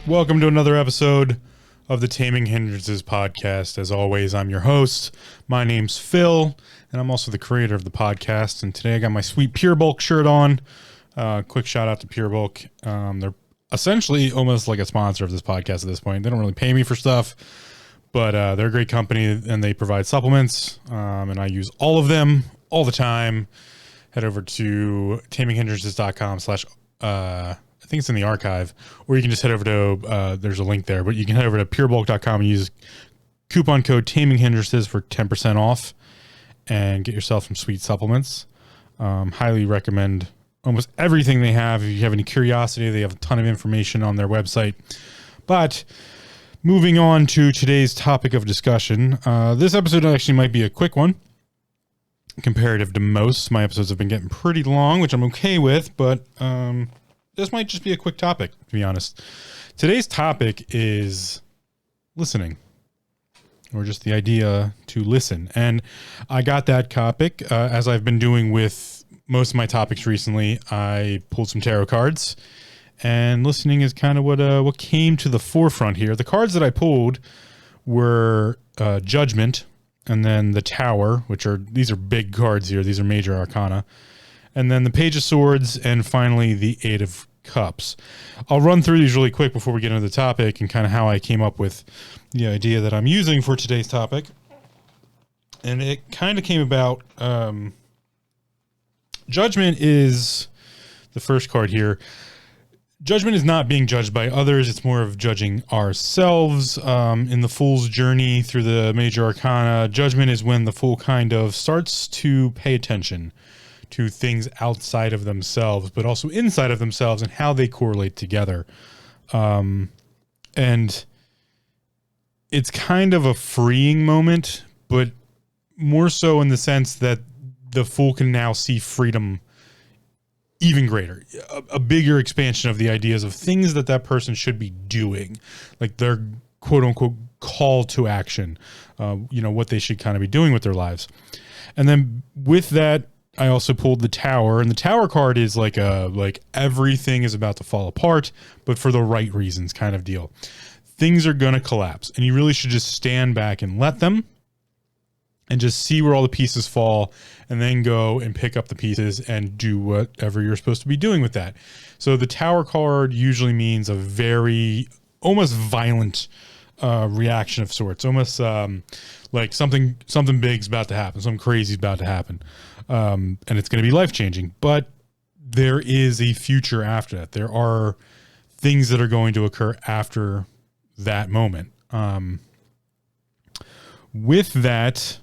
Welcome to another episode of the Taming Hindrances podcast. As always, I'm your host. My name's Phil, and I'm also the creator of the podcast. And today I got my sweet Pure Bulk shirt on. Quick shout out to Pure Bulk. They're essentially almost like a sponsor of this podcast at this point. They don't really pay me for stuff, but they're a great company, and they provide supplements, and I use all of them all the time. Head over to taminghindrances.com/ I think it's in the archive, or you can just head over to, there's a link there, but you can head over to purebulk.com and use coupon code TAMINGHINDRANCES for 10% off and get yourself some sweet supplements. Highly recommend almost everything they have. If you have any curiosity, they have a ton of information on their website. But moving on to today's topic of discussion, this episode actually might be a quick one comparative to most. My episodes have been getting pretty long, which I'm okay with, but this might just be a quick topic, to be honest. Today's topic is listening, or just the idea to listen. And I got that topic, as I've been doing with most of my topics recently. I pulled some tarot cards, and listening is kind of what came to the forefront here. The cards that I pulled were Judgment, and then the Tower, these are big cards here. These are major arcana. And then the Page of Swords, and finally the Eight of Cups. I'll run through these really quick before we get into the topic and kind of how I came up with the idea that I'm using for today's topic. And it kind of came about, Judgment is the first card here. Judgment is not being judged by others. It's more of judging ourselves. In the Fool's journey through the major arcana, Judgment is when the Fool kind of starts to pay attention to things outside of themselves, but also inside of themselves and how they correlate together. And it's kind of a freeing moment, but more so in the sense that the Fool can now see freedom even greater, a bigger expansion of the ideas of things that person should be doing, like their quote unquote call to action, what they should kind of be doing with their lives. And then with that, I also pulled the Tower, and the Tower card is like everything is about to fall apart, but for the right reasons kind of deal. Things are going to collapse, and you really should just stand back and let them, and just see where all the pieces fall, and then go and pick up the pieces and do whatever you're supposed to be doing with that. So the Tower card usually means a very almost violent reaction of sorts, almost like something big's about to happen, something crazy's about to happen. And it's going to be life-changing, but there is a future after that. There are things that are going to occur after that moment. With that,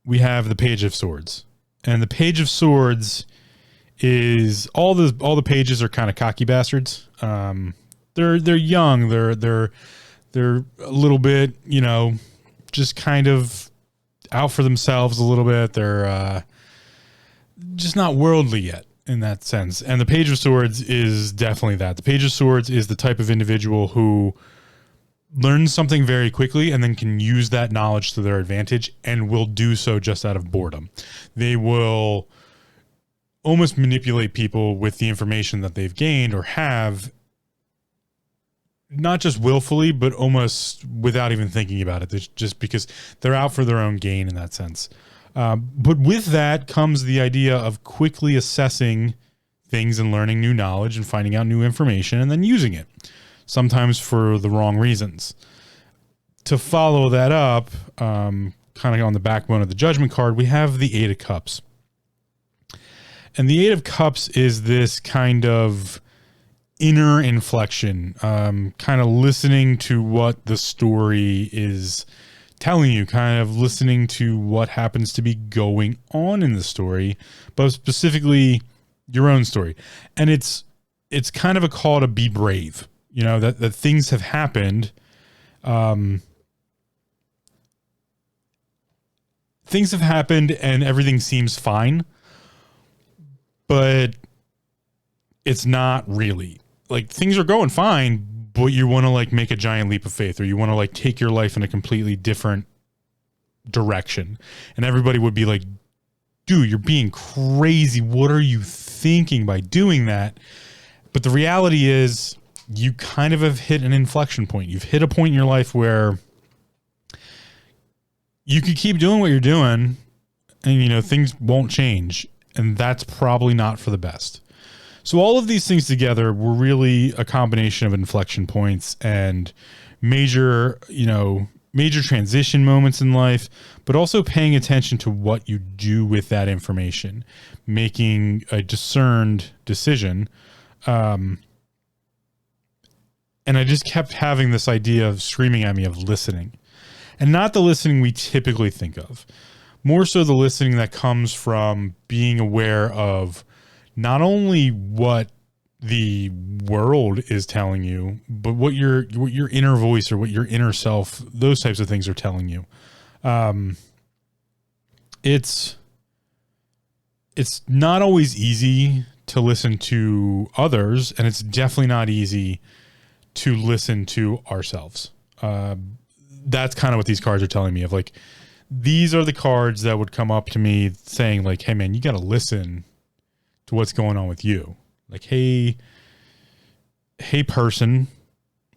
we have the Page of Swords, and the Page of Swords is all the pages are kind of cocky bastards. They're young. They're a little bit, just kind of out for themselves a little bit. They're just not worldly yet in that sense. And the Page of Swords is definitely that. The Page of Swords is the type of individual who learns something very quickly and then can use that knowledge to their advantage, and will do so just out of boredom. They will almost manipulate people with the information that they've gained or have, not just willfully, but almost without even thinking about it. It's just because they're out for their own gain in that sense. But with that comes the idea of quickly assessing things and learning new knowledge and finding out new information and then using it, sometimes for the wrong reasons. To follow that up, kind of on the backbone of the Judgment card, we have the Eight of Cups. And the Eight of Cups is this kind of inner inflection, kind of listening to what the story is telling you, kind of listening to what happens to be going on in the story, but specifically your own story. And it's kind of a call to be brave, that things have happened. Things have happened and everything seems fine, but it's not really. Like, things are going fine, but you want to make a giant leap of faith, or you want to take your life in a completely different direction. And everybody would be like, dude, you're being crazy. What are you thinking by doing that? But the reality is you kind of have hit an inflection point. You've hit a point in your life where you could keep doing what you're doing and, things won't change. And that's probably not for the best. So all of these things together were really a combination of inflection points and major transition moments in life, but also paying attention to what you do with that information, making a discerned decision. And I just kept having this idea of screaming at me of listening, and not the listening we typically think of, more so the listening that comes from being aware of not only what the world is telling you, but what your inner voice or what your inner self, those types of things are telling you. It's not always easy to listen to others, and it's definitely not easy to listen to ourselves. That's kind of what these cards are telling me of, like, these are the cards that would come up to me saying, like, hey man, you got to listen to what's going on with you. Like, hey person,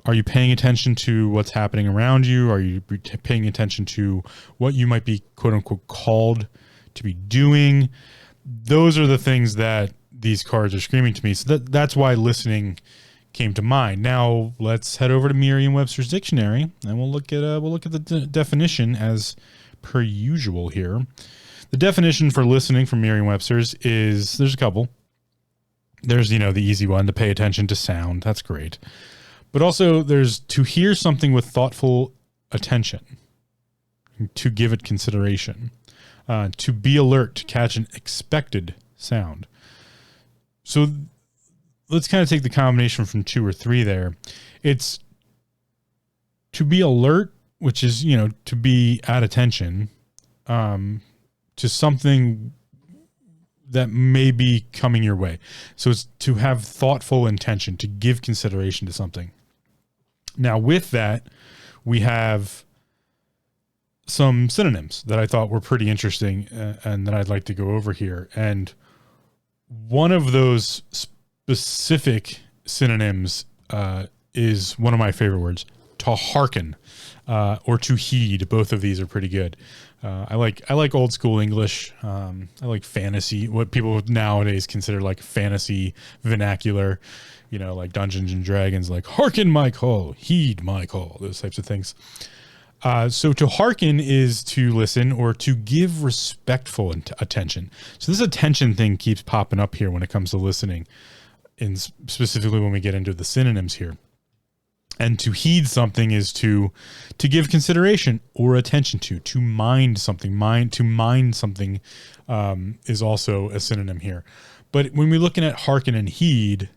are you paying attention to what's happening around you? Are you paying attention to what you might be quote unquote called to be doing? Those are the things that these cards are screaming to me. So that's why listening came to mind. Now let's head over to Merriam-Webster's dictionary and we'll look at the definition as per usual here. The definition for listening from Merriam-Webster's is, there's a couple. There's, the easy one, to pay attention to sound. That's great. But also there's to hear something with thoughtful attention, to give it consideration, to be alert, to catch an expected sound. So let's kind of take the combination from 2 or 3 there. It's to be alert, which is, to be at attention, to something that may be coming your way. So it's to have thoughtful intention, to give consideration to something. Now with that, we have some synonyms that I thought were pretty interesting and that I'd like to go over here. And one of those specific synonyms is one of my favorite words, to hearken, or to heed. Both of these are pretty good. I like old school English. I like fantasy, what people nowadays consider like fantasy vernacular, like Dungeons and Dragons, like hearken my call, heed my call, those types of things. So to hearken is to listen or to give respectful attention. So this attention thing keeps popping up here when it comes to listening, and specifically when we get into the synonyms here. And to heed something is to give consideration or attention to mind something. To mind something is also a synonym here. But when we're looking at hearken and heed,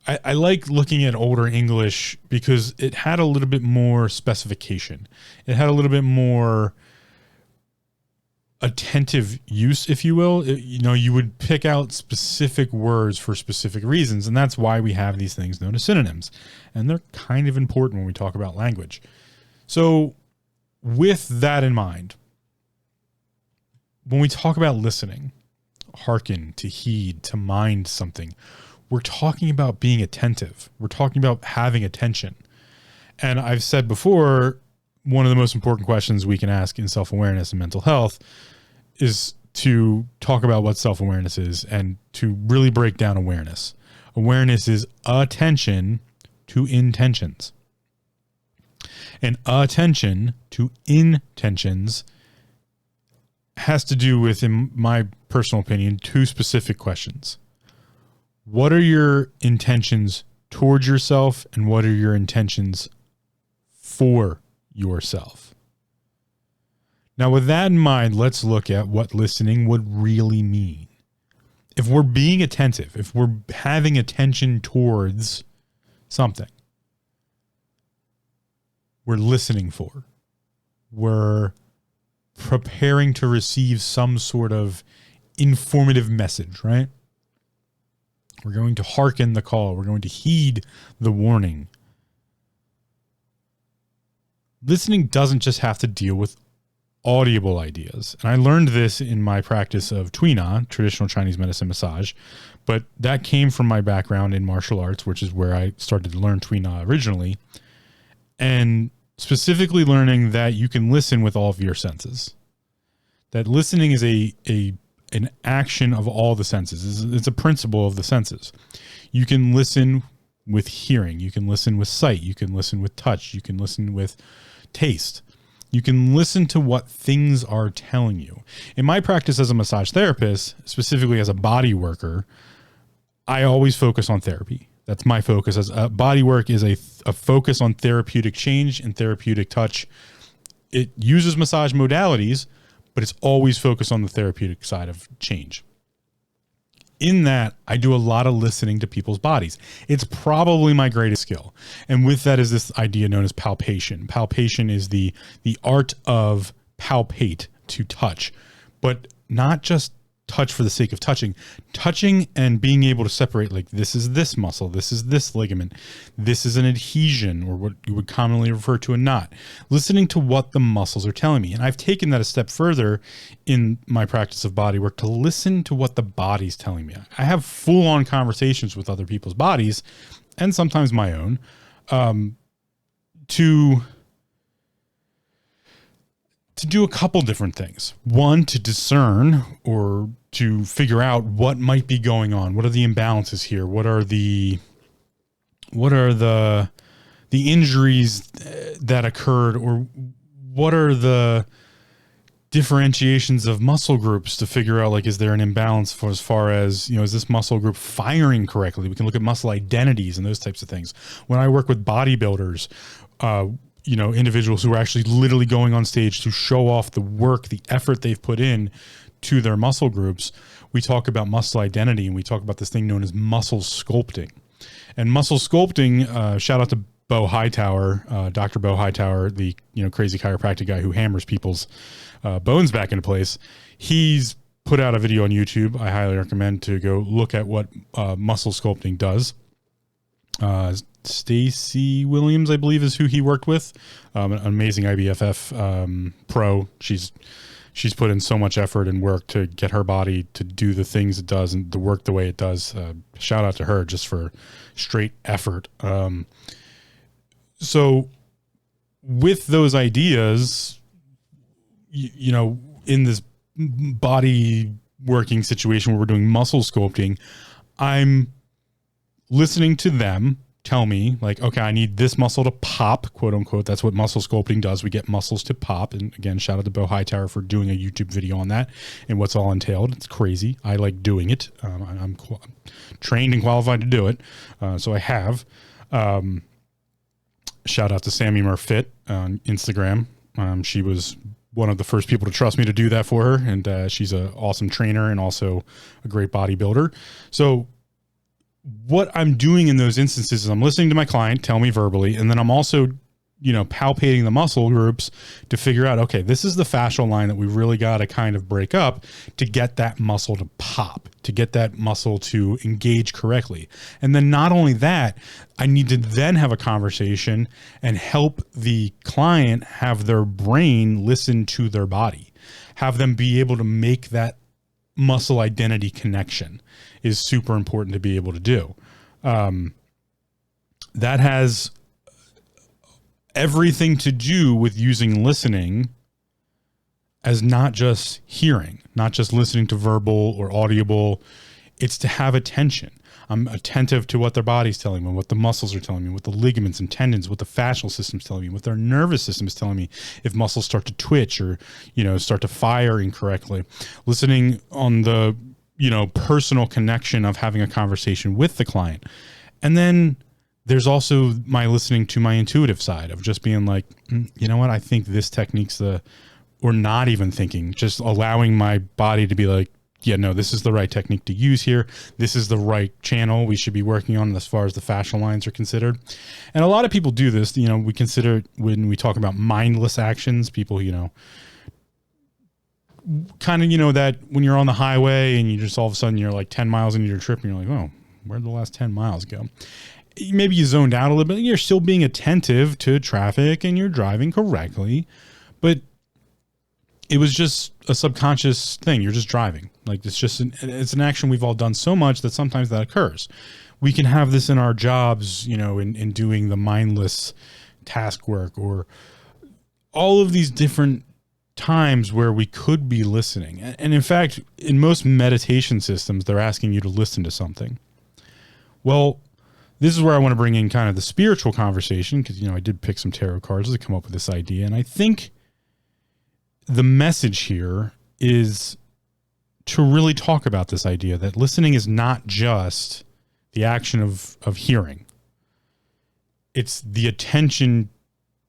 I like looking at older English because it had a little bit more specification. It had a little bit more attentive use, if you will. You would pick out specific words for specific reasons, and that's why we have these things known as synonyms, and they're kind of important when we talk about language. So with that in mind, when we talk about listening, hearken, to heed, to mind something, we're talking about being attentive. We're talking about having attention. And I've said before, one of the most important questions we can ask in self-awareness and mental health is to talk about what self-awareness is and to really break down awareness. Awareness is attention to intentions. And attention to intentions has to do with, in my personal opinion, 2 specific questions. What are your intentions towards yourself, and what are your intentions for yourself? Now, with that in mind, let's look at what listening would really mean. If we're being attentive, if we're having attention towards something, we're listening for, we're preparing to receive some sort of informative message, right? We're going to hearken the call. We're going to heed the warning. Listening doesn't just have to deal with audible ideas. And I learned this in my practice of Tui Na, traditional Chinese medicine massage, but that came from my background in martial arts, which is where I started to learn Tui Na originally. And specifically learning that you can listen with all of your senses. That listening is an action of all the senses. It's a principle of the senses. You can listen with hearing. You can listen with sight. You can listen with touch. You can listen with taste. You can listen to what things are telling you. In my practice as a massage therapist, specifically as a body worker, I always focus on therapy. That's my focus. As a body work is a focus on therapeutic change and therapeutic touch. It uses massage modalities, but it's always focused on the therapeutic side of change. In that, I do a lot of listening to people's bodies. It's probably my greatest skill. And with that is this idea known as palpation. Palpation is the art of palpate, to touch, but not just touch for the sake of touching and being able to separate, like, this is this muscle, this is this ligament, this is an adhesion, or what you would commonly refer to a knot. Listening to what the muscles are telling me. And I've taken that a step further in my practice of body work to listen to what the body's telling me. I have full on conversations with other people's bodies and sometimes my own, to do a couple different things. One, to discern or to figure out what might be going on. What are the imbalances here? What are the injuries that occurred, or what are the differentiations of muscle groups to figure out, like, is there an imbalance for, as far as, you know, is this muscle group firing correctly? We can look at muscle identities and those types of things. When I work with bodybuilders, you know, individuals who are actually literally going on stage to show off the work, the effort they've put in to their muscle groups, we talk about muscle identity, and we talk about this thing known as muscle sculpting. And muscle sculpting, shout out to Bo Hightower, Dr. Bo Hightower, the, you know, crazy chiropractic guy who hammers people's bones back into place. He's put out a video on YouTube. I highly recommend to go look at what muscle sculpting does. Stacy Williams, I believe, is who he worked with. An amazing IBFF pro. She's put in so much effort and work to get her body to do the things it does and to work the way it does. Shout out to her just for straight effort. So with those ideas, you know, in this body working situation where we're doing muscle sculpting, I'm listening to them tell me, like, okay, I need this muscle to pop, quote unquote. That's what muscle sculpting does. We get muscles to pop. And again, shout out to Bo Hightower for doing a YouTube video on that and what's all entailed. It's crazy. I like doing it. I'm trained and qualified to do it. So I have. Shout out to Sammy Murfit on Instagram. She was one of the first people to trust me to do that for her. And she's an awesome trainer and also a great bodybuilder. So what I'm doing in those instances is I'm listening to my client tell me verbally, and then I'm also, you know, palpating the muscle groups to figure out, okay, this is the fascial line that we really got to kind of break up to get that muscle to pop, to get that muscle to engage correctly. And then not only that, I need to then have a conversation and help the client have their brain listen to their body, have them be able to make that muscle identity connection is super important to be able to do. That has everything to do with using listening as not just hearing, not just listening to verbal or audible. It's to have attention. I'm attentive to what their body's telling me, what the muscles are telling me, what the ligaments and tendons, what the fascial system's telling me, what their nervous system is telling me, if muscles start to twitch or, you know, start to fire incorrectly. Listening on the, you know, personal connection of having a conversation with the client. And then there's also my listening to my intuitive side of just being like, you know what, I think this technique's or not even thinking, just allowing my body to be like, yeah, no, this is the right technique to use here. This is the right channel we should be working on as far as the fascial lines are considered. And a lot of people do this, you know, we consider when we talk about mindless actions, people, you know, kind of, you know, that when you're on the highway and you just all of a sudden you're like 10 miles into your trip and you're like, oh, where'd the last 10 miles go? Maybe you zoned out a little bit. You're still being attentive to traffic and you're driving correctly. But it was just a subconscious thing. You're just driving. Like it's an action we've all done so much that sometimes that occurs. We can have this in our jobs, in doing the mindless task work, or all of these different times where we could be listening. And in fact, in most meditation systems, they're asking you to listen to something. Well, this is where I want to bring in kind of the spiritual conversation, because, I did pick some tarot cards to come up with this idea. And I think the message here is to really talk about this idea that listening is not just the action of hearing. It's the attention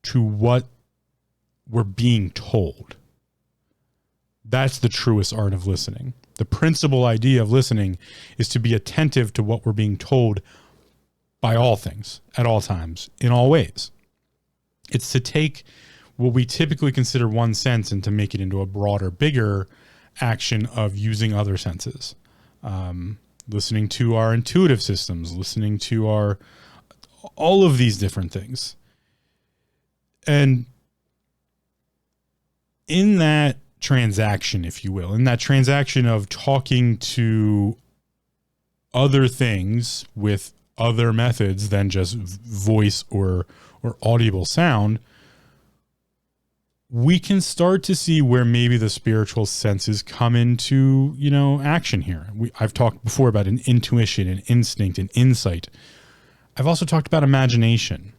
to what we're being told. That's the truest art of listening. The principal idea of listening is to be attentive to what we're being told by all things, at all times, in all ways. It's to take what we typically consider one sense and to make it into a broader, bigger action of using other senses. Listening to our intuitive systems, listening to all of these different things. And in that transaction, if you will, in that transaction of talking to other things with other methods than just voice or audible sound, we can start to see where maybe the spiritual senses come into, action here. I've talked before about an intuition, an instinct, an insight. I've also talked about imagination.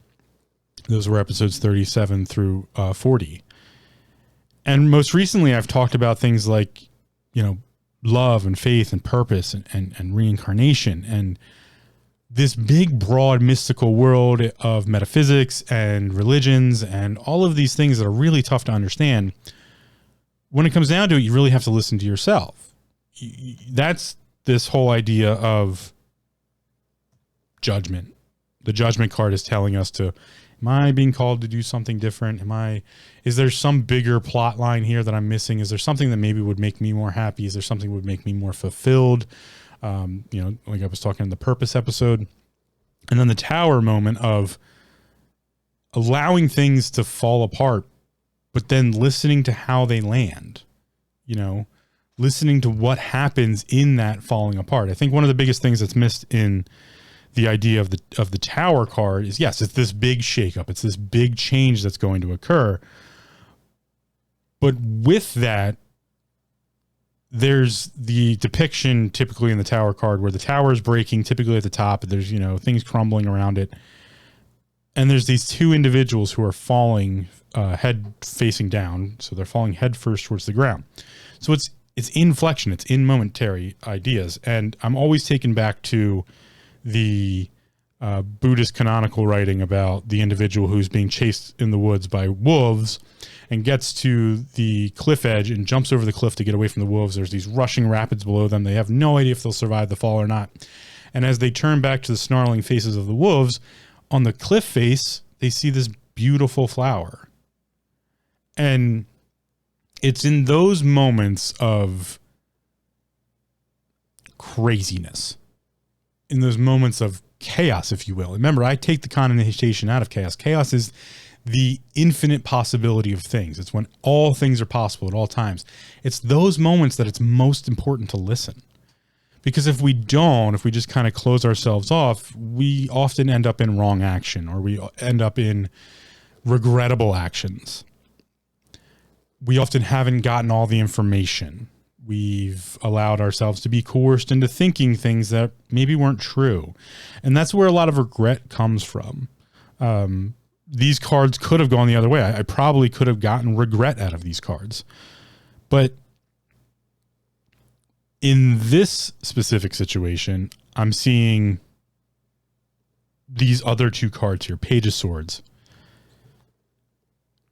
Those were episodes 37 through 40. And most recently, I've talked about things like, love and faith and purpose and reincarnation and this big, broad, mystical world of metaphysics and religions and all of these things that are really tough to understand. When it comes down to it, you really have to listen to yourself. That's this whole idea of judgment. The judgment card is telling us am I being called to do something different? Is there some bigger plot line here that I'm missing? Is there something that maybe would make me more happy? Is there something that would make me more fulfilled? Like I was talking in the purpose episode. And then the tower moment of allowing things to fall apart, but then listening to how they land, listening to what happens in that falling apart. I think one of the biggest things that's missed in the idea of the tower card is, yes, it's this big shakeup. It's this big change that's going to occur. But with that, there's the depiction typically in the tower card where the tower is breaking, typically at the top. There's, things crumbling around it. And there's these two individuals who are falling head facing down. So they're falling head first towards the ground. So it's inflection. It's in momentary ideas. And I'm always taken back to the Buddhist canonical writing about the individual who's being chased in the woods by wolves and gets to the cliff edge and jumps over the cliff to get away from the wolves. There's these rushing rapids below them. They have no idea if they'll survive the fall or not. And as they turn back to the snarling faces of the wolves, on the cliff face, they see this beautiful flower. And it's in those moments of craziness, in those moments of chaos, if you will. Remember, I take the connotation out of chaos. Chaos is the infinite possibility of things. It's when all things are possible at all times. It's those moments that it's most important to listen. Because if we just kind of close ourselves off, we often end up in wrong action, or we end up in regrettable actions. We often haven't gotten all the information. We've allowed ourselves to be coerced into thinking things that maybe weren't true. And that's where a lot of regret comes from. These cards could have gone the other way. I probably could have gotten regret out of these cards. But in this specific situation, I'm seeing these other two cards here, Page of Swords,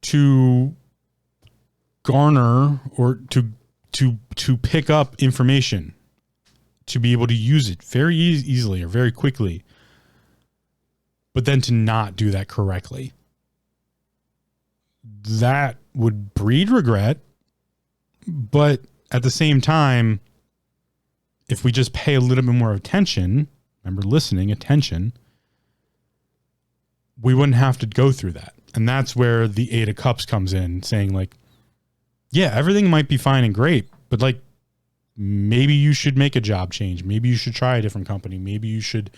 to garner or to pick up information, to be able to use it very easily or very quickly, but then to not do that correctly. That would breed regret, but at the same time, if we just pay a little bit more attention, remember listening, attention, we wouldn't have to go through that. And that's where the Eight of Cups comes in, saying like, yeah, everything might be fine and great, but like maybe you should make a job change. Maybe you should try a different company. Maybe you should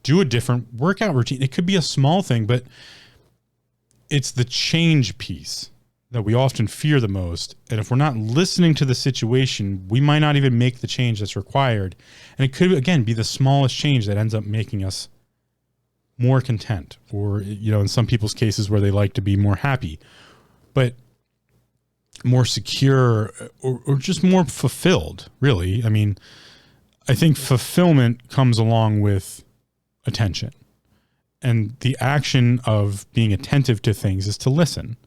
do a different workout routine. It could be a small thing, but it's the change piece that we often fear the most. And if we're not listening to the situation, we might not even make the change that's required. And it could, again, be the smallest change that ends up making us more content, or, you know, in some people's cases where they like to be more happy, but more secure, or just more fulfilled, really. I mean, I think fulfillment comes along with attention. And the action of being attentive to things is to listen.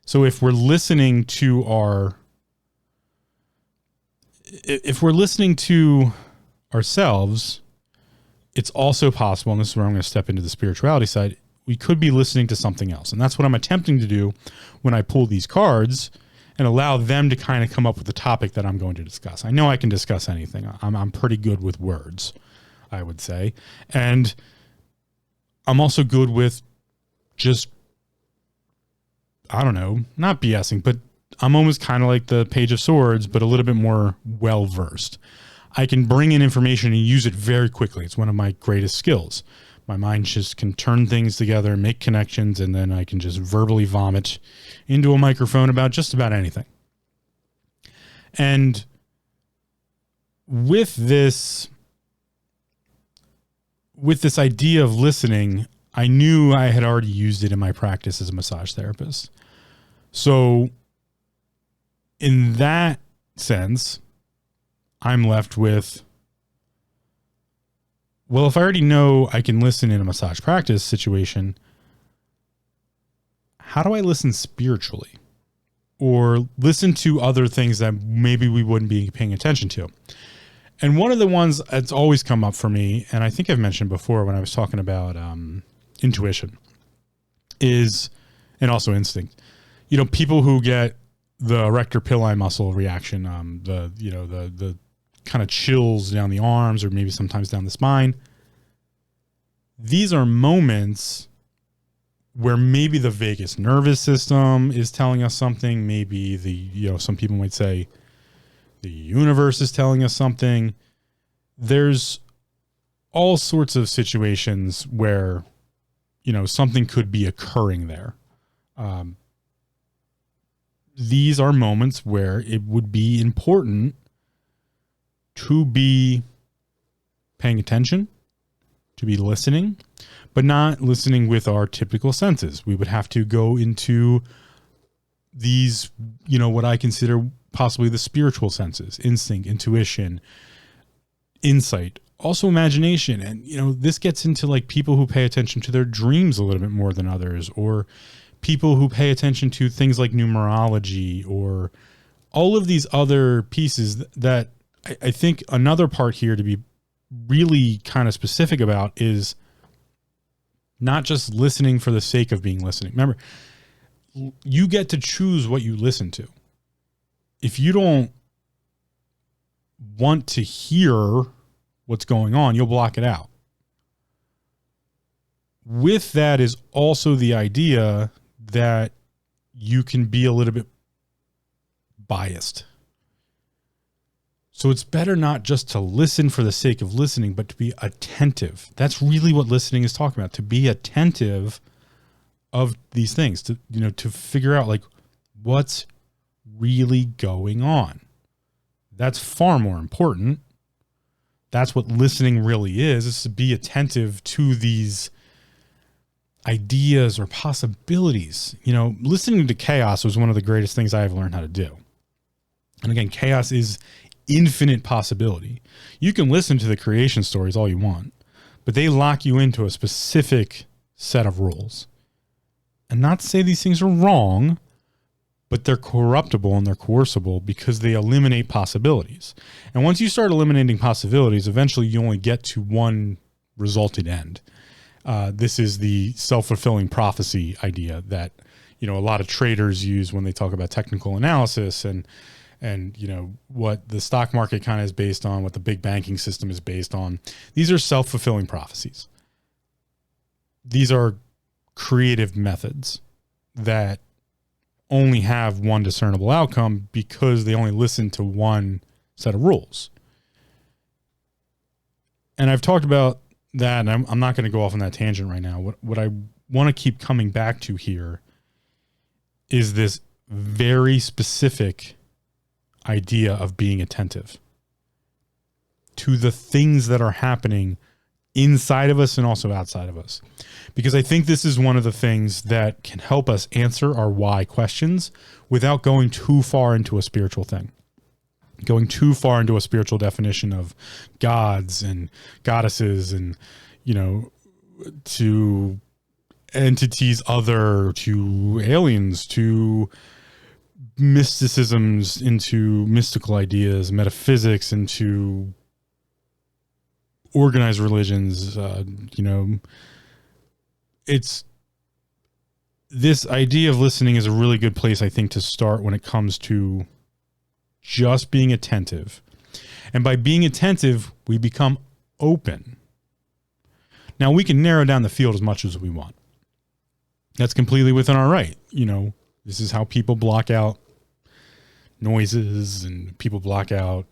So if we're listening to ourselves, it's also possible, and this is where I'm going to step into the spirituality side, we could be listening to something else. And that's what I'm attempting to do when I pull these cards and allow them to kind of come up with the topic that I'm going to discuss. I know I can discuss anything. I'm pretty good with words, I would say. And I'm also good with just, I don't know, not BSing, but I'm almost kind of like the Page of Swords, but a little bit more well-versed. I can bring in information and use it very quickly. It's one of my greatest skills. My mind just can turn things together, make connections, and then I can just verbally vomit into a microphone about just about anything. And with this idea of listening, I knew I had already used it in my practice as a massage therapist. So in that sense, I'm left with, well, if I already know I can listen in a massage practice situation, how do I listen spiritually? Or listen to other things that maybe we wouldn't be paying attention to? And one of the ones that's always come up for me, and I think I've mentioned before when I was talking about intuition, is, and also instinct. You know, people who get the erector pili muscle reaction, the kind of chills down the arms or maybe sometimes down the spine. These are moments where maybe the vagus nervous system is telling us something. Maybe some people might say the universe is telling us something. There's all sorts of situations where, something could be occurring there. These are moments where it would be important to be paying attention, to be listening, but not listening with our typical senses. We would have to go into these, what I consider possibly the spiritual senses: instinct, intuition, insight, also imagination. And, this gets into like people who pay attention to their dreams a little bit more than others, or people who pay attention to things like numerology, or all of these other pieces that I think another part here to be really kind of specific about is not just listening for the sake of being listening. Remember, you get to choose what you listen to. If you don't want to hear what's going on, you'll block it out. With that is also the idea that you can be a little bit biased. So it's better not just to listen for the sake of listening, but to be attentive. That's really what listening is talking about, to be attentive of these things, to figure out like what's really going on. That's far more important. That's what listening really is to be attentive to these ideas or possibilities. Listening to chaos was one of the greatest things I ever learned how to do. And again, chaos is infinite possibility. You can listen to the creation stories all you want, but they lock you into a specific set of rules. And not to say these things are wrong, but they're corruptible and they're coercible because they eliminate possibilities. And once you start eliminating possibilities, eventually you only get to one resulted end. This is the self-fulfilling prophecy idea that, a lot of traders use when they talk about technical analysis and what the stock market kind of is based on, what the big banking system is based on. These are self-fulfilling prophecies. These are creative methods that only have one discernible outcome because they only listen to one set of rules. And I've talked about that, and I'm not going to go off on that tangent right now. What I want to keep coming back to here is this very specific idea of being attentive to the things that are happening inside of us and also outside of us. Because I think this is one of the things that can help us answer our why questions without going too far into a spiritual thing. Going too far into a spiritual definition of gods and goddesses and, to entities other, to aliens, to mysticisms, into mystical ideas, metaphysics, into organized religions. It's this idea of listening is a really good place, I think, to start when it comes to just being attentive. And by being attentive, we become open. Now, we can narrow down the field as much as we want. That's completely within our right. This is how people block out noises and people block out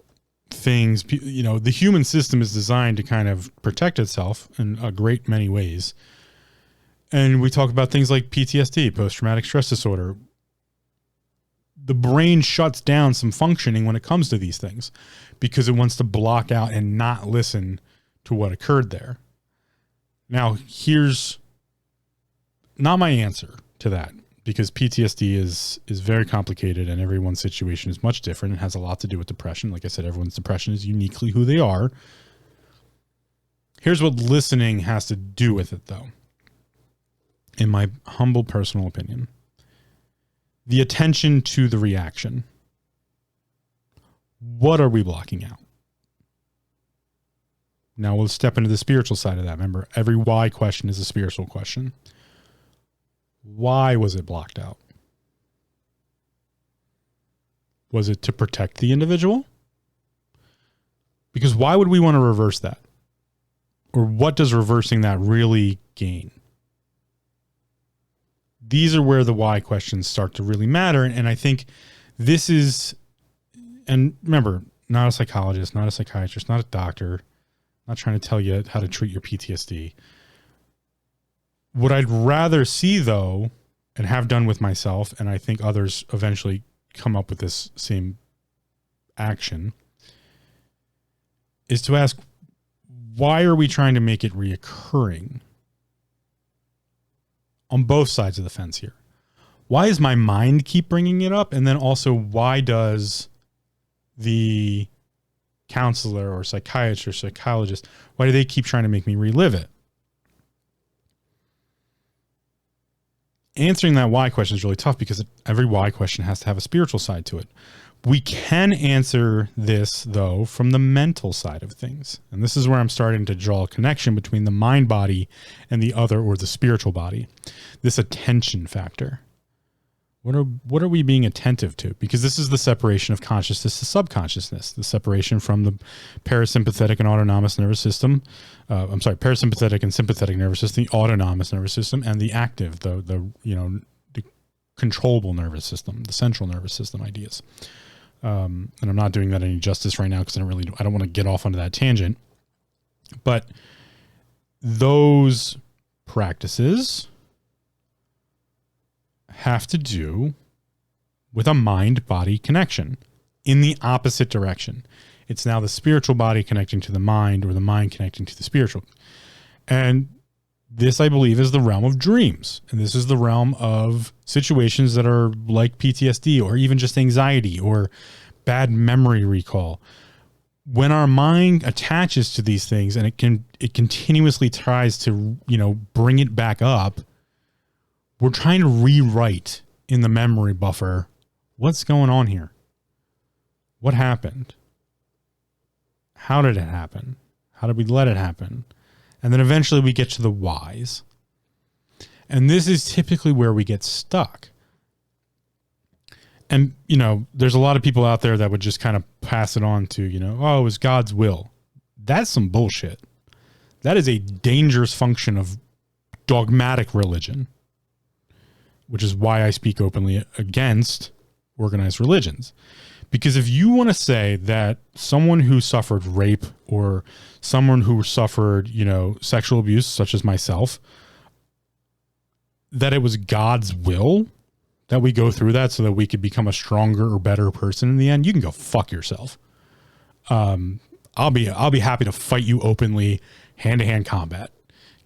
things. The human system is designed to kind of protect itself in a great many ways. And we talk about things like PTSD, post-traumatic stress disorder. The brain shuts down some functioning when it comes to these things because it wants to block out and not listen to what occurred there. Now, here's not my answer to that, because PTSD is very complicated and everyone's situation is much different. It has a lot to do with depression. Like I said, everyone's depression is uniquely who they are. Here's what listening has to do with it, though. In my humble personal opinion, the attention to the reaction. What are we blocking out? Now we'll step into the spiritual side of that. Remember, every why question is a spiritual question. Why was it blocked out? Was it to protect the individual? Because why would we want to reverse that? Or what does reversing that really gain? These are where the why questions start to really matter. And I think this is, and remember, not a psychologist, not a psychiatrist, not a doctor, not trying to tell you how to treat your PTSD. What I'd rather see, though, and have done with myself, and I think others eventually come up with this same action, is to ask, why are we trying to make it reoccurring? On both sides of the fence here. Why does my mind keep bringing it up? And then also, why does the counselor or psychiatrist, psychologist, why do they keep trying to make me relive it? Answering that why question is really tough because every why question has to have a spiritual side to it. We can answer this, though, from the mental side of things. And this is where I'm starting to draw a connection between the mind body and the other, or the spiritual body. This attention factor. What are we being attentive to? Because this is the separation of consciousness to subconsciousness, the separation from the parasympathetic and autonomous nervous system. Parasympathetic and sympathetic nervous system, the autonomous nervous system, and the active, the controllable nervous system, the central nervous system ideas. And I'm not doing that any justice right now because I don't want to get off onto that tangent. But those practices have to do with a mind-body connection in the opposite direction. It's now the spiritual body connecting to the mind, or the mind connecting to the spiritual. And this, I believe, is the realm of dreams. And this is the realm of situations that are like PTSD, or even just anxiety or bad memory recall. When our mind attaches to these things and it continuously tries to, bring it back up, we're trying to rewrite in the memory buffer what's going on here. What happened? How did it happen? How did we let it happen? And then eventually we get to the whys. And this is typically where we get stuck. And, there's a lot of people out there that would just kind of pass it on to, it was God's will. That's some bullshit. That is a dangerous function of dogmatic religion. which is why I speak openly against organized religions. Because if you want to say that someone who suffered rape or someone who suffered, sexual abuse, such as myself, that it was God's will that we go through that so that we could become a stronger or better person in the end, you can go fuck yourself. I'll be happy to fight you openly, hand-to-hand combat,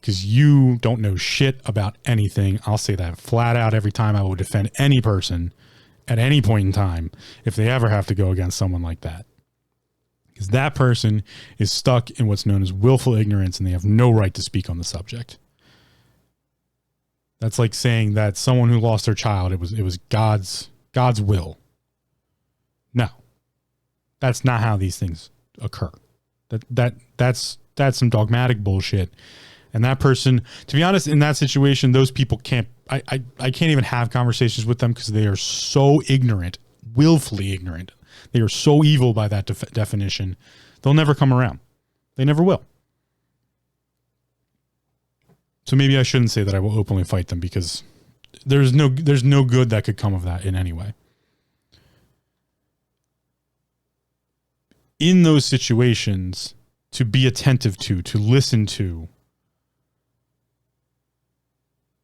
because you don't know shit about anything. I'll say that flat out every time. I will defend any person at any point in time if they ever have to go against someone like that, because that person is stuck in what's known as willful ignorance and they have no right to speak on the subject. That's like saying that someone who lost their child, it was God's will. No, that's not how these things occur. That's some dogmatic bullshit. And that person, to be honest, in that situation, those people can't, I can't even have conversations with them because they are so ignorant, willfully ignorant. They are so evil by that definition. They'll never come around. They never will. So maybe I shouldn't say that I will openly fight them, because there's no good that could come of that in any way. In those situations, to be attentive to listen to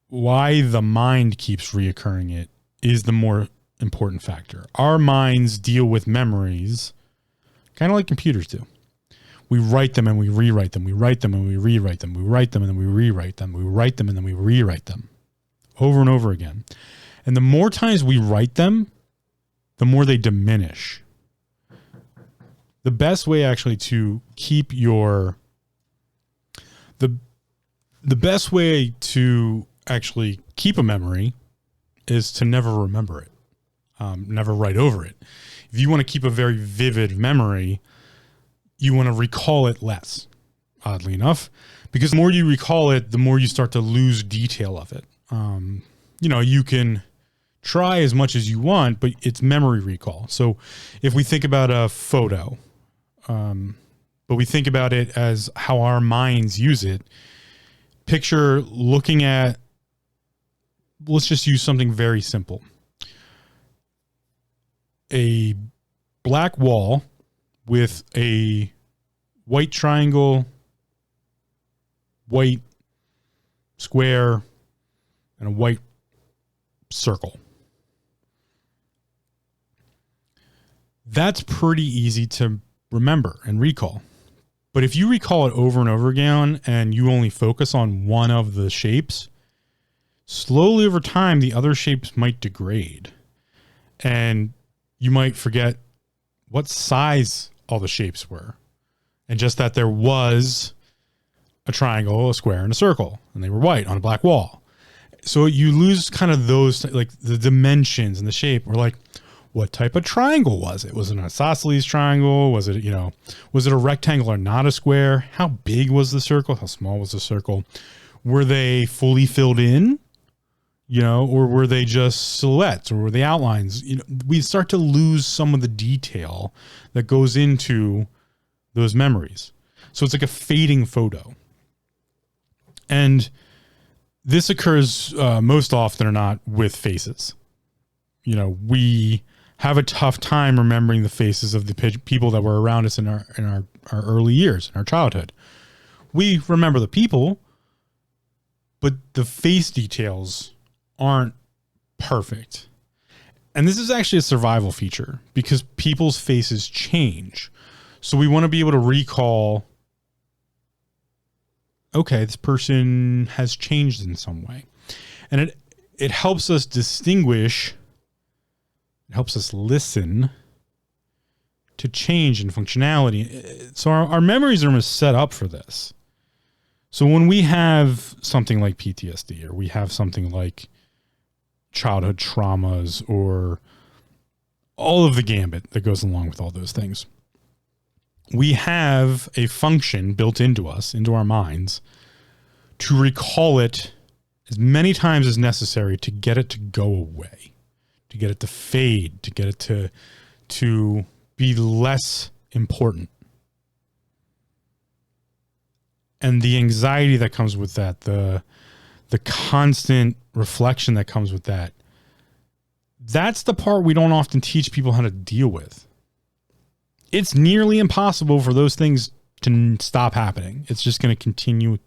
why the mind keeps reoccurring it is the more important factor. Our minds deal with memories kind of like computers do. We write them and we rewrite them. We write them and we rewrite them. We write them and then we rewrite them. We write them and then we rewrite them over and over again. And the more times we write them, the more they diminish. The best way actually to keep the best way to actually keep a memory is to never remember it, never write over it. If you want to keep a very vivid memory, you want to recall it less, oddly enough, because the more you recall it, the more you start to lose detail of it. You can try as much as you want, but it's memory recall. So if we think about a photo, but we think about it as how our minds use it, picture looking at, let's just use something very simple. A black wall with a white triangle, white square, and a white circle. That's pretty easy to remember and recall. But if you recall it over and over again and you only focus on one of the shapes, slowly over time, the other shapes might degrade. And you might forget what size all the shapes were. And just that there was a triangle, a square, and a circle. And they were white on a black wall. So you lose kind of those, like the dimensions and the shape. We're like, what type of triangle was it? Was it an isosceles triangle? Was it, was it a rectangle or not a square? How big was the circle? How small was the circle? Were they fully filled in? Or were they just silhouettes, or were they outlines? We start to lose some of the detail that goes into those memories. So it's like a fading photo. And this occurs most often or not with faces. We have a tough time remembering the faces of the people that were around us in our early years, in our childhood. We remember the people, but the face details aren't perfect. And this is actually a survival feature because people's faces change. So we want to be able to recall, okay, this person has changed in some way. And it helps us distinguish, it helps us listen to change in functionality. So our memories are set up for this. So when we have something like PTSD, or we have something like childhood traumas, or all of the gambit that goes along with all those things, we have a function built into us, into our minds, to recall it as many times as necessary to get it to go away, to get it to fade, to get it to be less important. And the anxiety that comes with that, the the constant reflection that comes with that. That's the part we don't often teach people how to deal with. It's nearly impossible for those things to stop happening. It's just going to continue.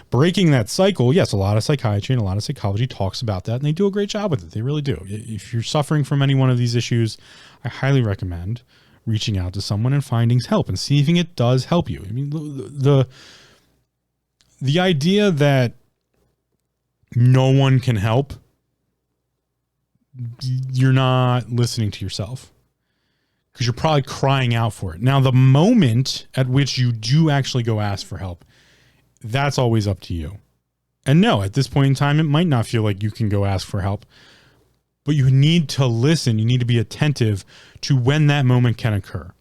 Breaking that cycle, yes, a lot of psychiatry and a lot of psychology talks about that, and they do a great job with it. They really do. If you're suffering from any one of these issues, I highly recommend reaching out to someone and finding help and seeing if it does help you. I mean, the idea that no one can help, you're not listening to yourself, because you're probably crying out for it. Now, the moment at which you do actually go ask for help, that's always up to you. And no, at this point in time, it might not feel like you can go ask for help, but you need to listen. You need to be attentive to when that moment can occur.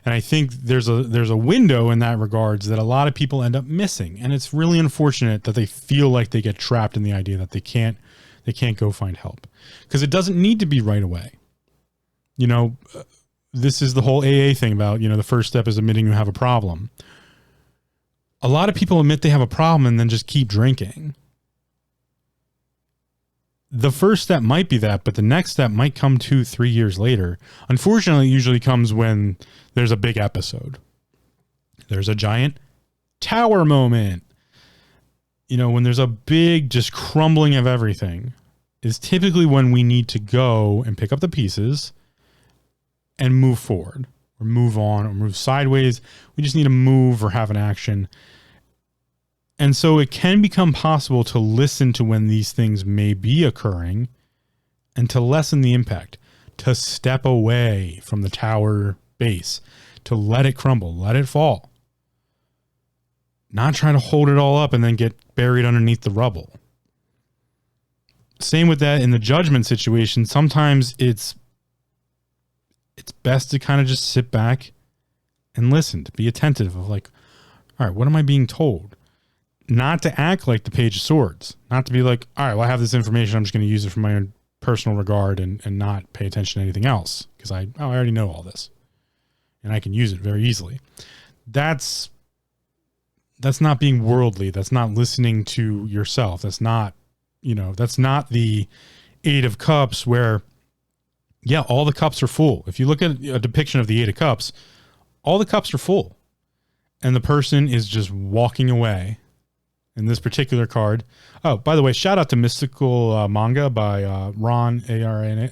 And I think there's a window in that regards that a lot of people end up missing. And it's really unfortunate that they feel like they get trapped in the idea that they can't go find help, because it doesn't need to be right away. You know, this is the whole AA thing about, the first step is admitting you have a problem. A lot of people admit they have a problem and then just keep drinking. The first step might be that, but the next step might come 2-3 years later. Unfortunately, it usually comes when there's a big episode. There's a giant tower moment. When there's a big just crumbling of everything is typically when we need to go and pick up the pieces and move forward or move on or move sideways. We just need to move or have an action. And so it can become possible to listen to when these things may be occurring and to lessen the impact, to step away from the tower base, to let it crumble, let it fall. Not trying to hold it all up and then get buried underneath the rubble. Same with that in the judgment situation. Sometimes it's best to kind of just sit back and listen, to be attentive of like, all right, what am I being told? Not to act like the Page of Swords, not to be like, all right, well, I have this information, I'm just going to use it for my own personal regard and not pay attention to anything else because I already know all this and I can use it very easily. That's not being worldly. That's not listening to yourself. That's not, that's not the Eight of Cups where, yeah, all the cups are full. If you look at a depiction of the Eight of Cups, all the cups are full and the person is just walking away. In this particular card. Oh, by the way, shout out to Mystical Manga by Ron, Arann,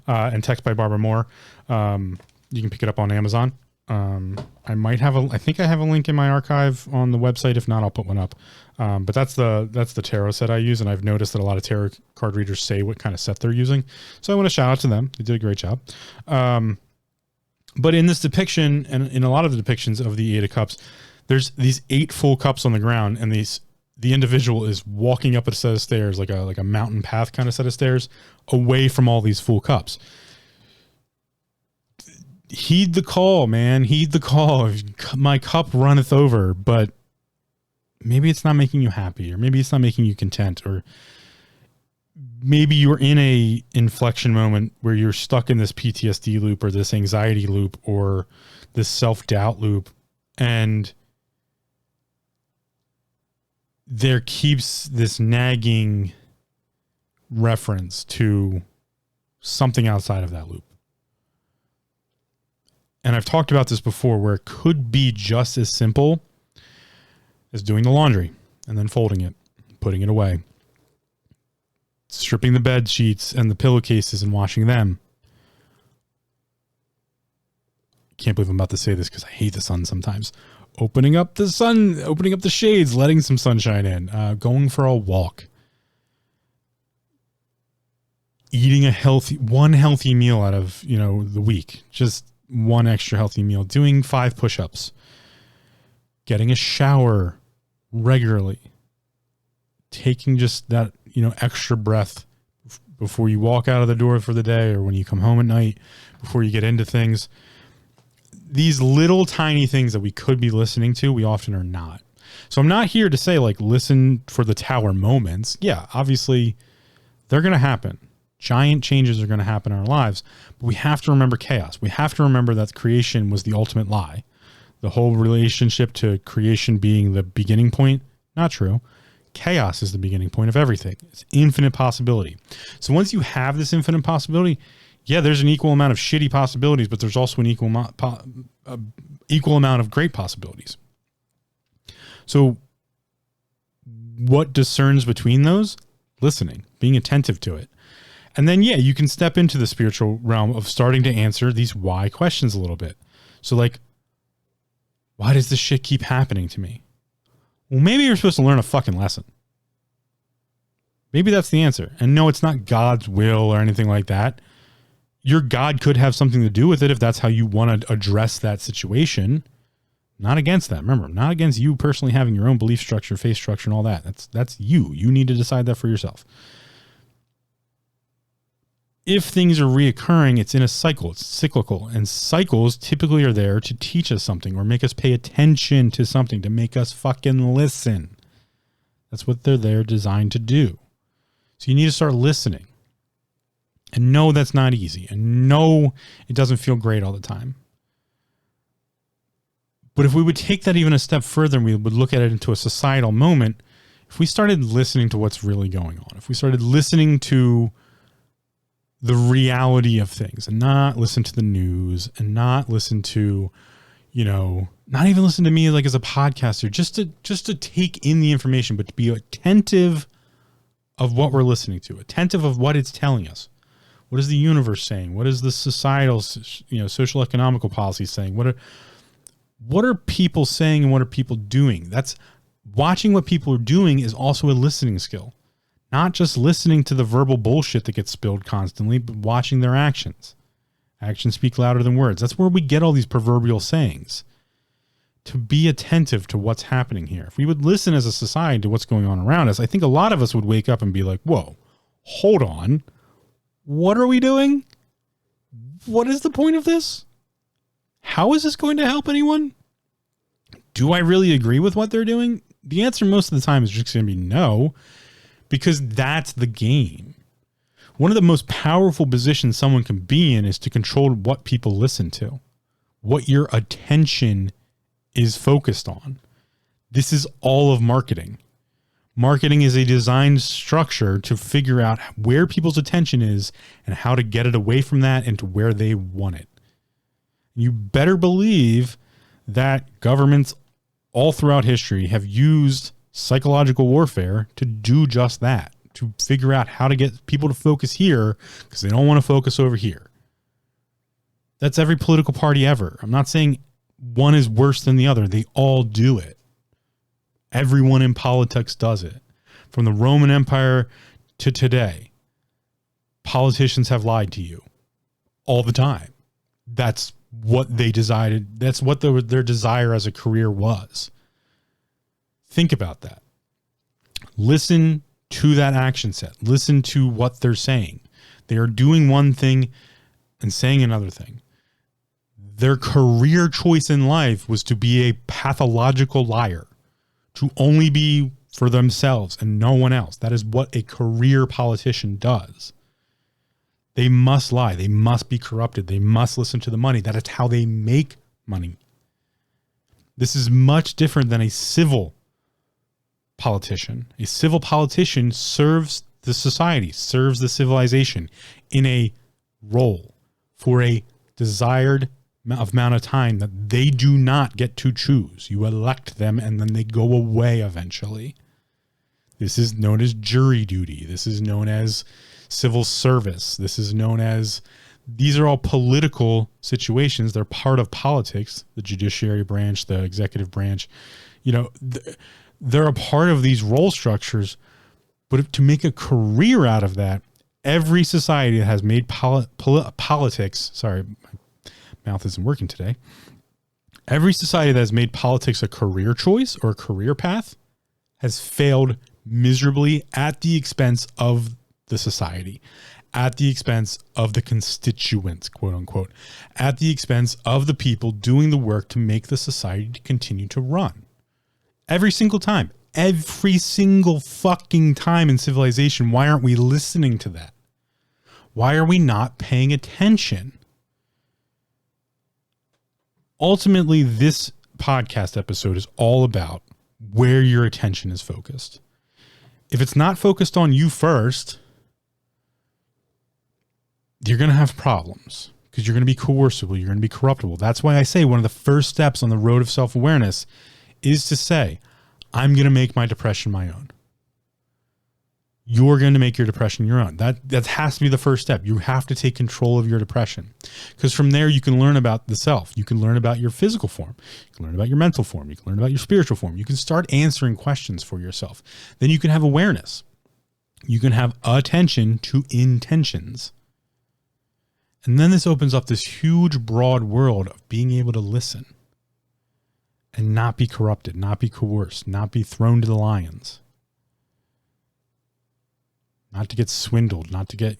and text by Barbara Moore. You can pick it up on Amazon. I think I have a link in my archive on the website. If not, I'll put one up. But that's the tarot set I use, and I've noticed that a lot of tarot card readers say what kind of set they're using. So I want to shout out to them. They did a great job. But in this depiction, and in a lot of the depictions of the Eight of Cups, there's these 8 full cups on the ground, and the individual is walking up a set of stairs, like a mountain path kind of set of stairs, away from all these full cups. Heed the call, man. Heed the call. My cup runneth over, but maybe it's not making you happy, or maybe it's not making you content, or maybe you're in a inflection moment where you're stuck in this PTSD loop or this anxiety loop or this self-doubt loop, and there keeps this nagging reference to something outside of that loop. And I've talked about this before, where it could be just as simple as doing the laundry and then folding it, putting it away, stripping the bed sheets and the pillowcases and washing them. Can't believe I'm about to say this because I hate the sun sometimes. Opening up the shades, letting some sunshine in, going for a walk, eating one healthy meal out of, the week, just one extra healthy meal, doing 5 push-ups, getting a shower regularly, taking just that, extra breath before you walk out of the door for the day or when you come home at night, before you get into things. These little tiny things that we could be listening to, we often are not. So I'm not here to say listen for the tower moments. Yeah, obviously they're going to happen. Giant changes are going to happen in our lives, but we have to remember chaos. We have to remember that creation was the ultimate lie. The whole relationship to creation being the beginning point, not true. Chaos is the beginning point of everything. It's infinite possibility. So once you have this infinite possibility, yeah, there's an equal amount of shitty possibilities, but there's also an equal amount of great possibilities. So what discerns between those? Listening, being attentive to it. And then, yeah, you can step into the spiritual realm of starting to answer these why questions a little bit. So like, why does this shit keep happening to me? Well, maybe you're supposed to learn a fucking lesson. Maybe that's the answer. And no, it's not God's will or anything like that. Your God could have something to do with it if that's how you want to address that situation. Not against that. Remember, not against you personally having your own belief structure, faith structure, and all that. That's you. You need to decide that for yourself. If things are reoccurring, it's in a cycle. It's cyclical. And cycles typically are there to teach us something or make us pay attention to something, to make us fucking listen. That's what they're there designed to do. So you need to start listening. And no, that's not easy. And no, it doesn't feel great all the time. But if we would take that even a step further and we would look at it into a societal moment, if we started listening to what's really going on, if we started listening to the reality of things and not listen to the news and not listen to, not even listen to me like as a podcaster, just to take in the information, but to be attentive of what we're listening to, attentive of what it's telling us. What is the universe saying? What is the societal, social economical policy saying? What are people saying and what are people doing? That's watching what people are doing is also a listening skill. Not just listening to the verbal bullshit that gets spilled constantly, but watching their actions. Actions speak louder than words. That's where we get all these proverbial sayings. To be attentive to what's happening here. If we would listen as a society to what's going on around us, I think a lot of us would wake up and be like, whoa, hold on. What are we doing? What is the point of this? How is this going to help anyone? Do I really agree with what they're doing? The answer most of the time is just going to be no, because that's the game. One of the most powerful positions someone can be in is to control what people listen to, what your attention is focused on. This is all of marketing. Marketing is a designed structure to figure out where people's attention is and how to get it away from that and to where they want it. You better believe that governments all throughout history have used psychological warfare to do just that, to figure out how to get people to focus here because they don't want to focus over here. That's every political party ever. I'm not saying one is worse than the other. They all do it. Everyone in politics does it. From the Roman Empire to today, politicians have lied to you all the time. That's what they decided. That's what their desire as a career was. Think about that. Listen to that action set. Listen to what they're saying. They are doing one thing and saying another thing. Their career choice in life was to be a pathological liar, to only be for themselves and no one else. That is what a career politician does. They must lie. They must be corrupted. They must listen to the money. That is how they make money. This is much different than a civil politician. A civil politician serves the society, serves the civilization in a role for a desired amount of time that they do not get to choose. You elect them and then they go away eventually. This is known as jury duty. This is known as civil service. This is known as, these are all political situations. They're part of politics, the judiciary branch, the executive branch. They're a part of these role structures, but to make a career out of that, every society that has made politics, sorry, my mouth isn't working today. Every society that has made politics a career choice or a career path has failed miserably at the expense of the society, at the expense of the constituents, quote unquote, at the expense of the people doing the work to make the society continue to run. Every single time, every single fucking time in civilization. Why aren't we listening to that? Why are we not paying attention? Ultimately, this podcast episode is all about where your attention is focused. If it's not focused on you first, you're going to have problems because you're going to be coercible. You're going to be corruptible. That's why I say one of the first steps on the road of self-awareness is to say, I'm going to make my depression my own. You're going to make your depression your own. That has to be the first step. You have to take control of your depression, because from there you can learn about the self. You can learn about your physical form. You can learn about your mental form. You can learn about your spiritual form. You can start answering questions for yourself. Then you can have awareness. You can have attention to intentions. And then this opens up this huge, broad world of being able to listen and not be corrupted, not be coerced, not be thrown to the lions. Not to get swindled, not to get,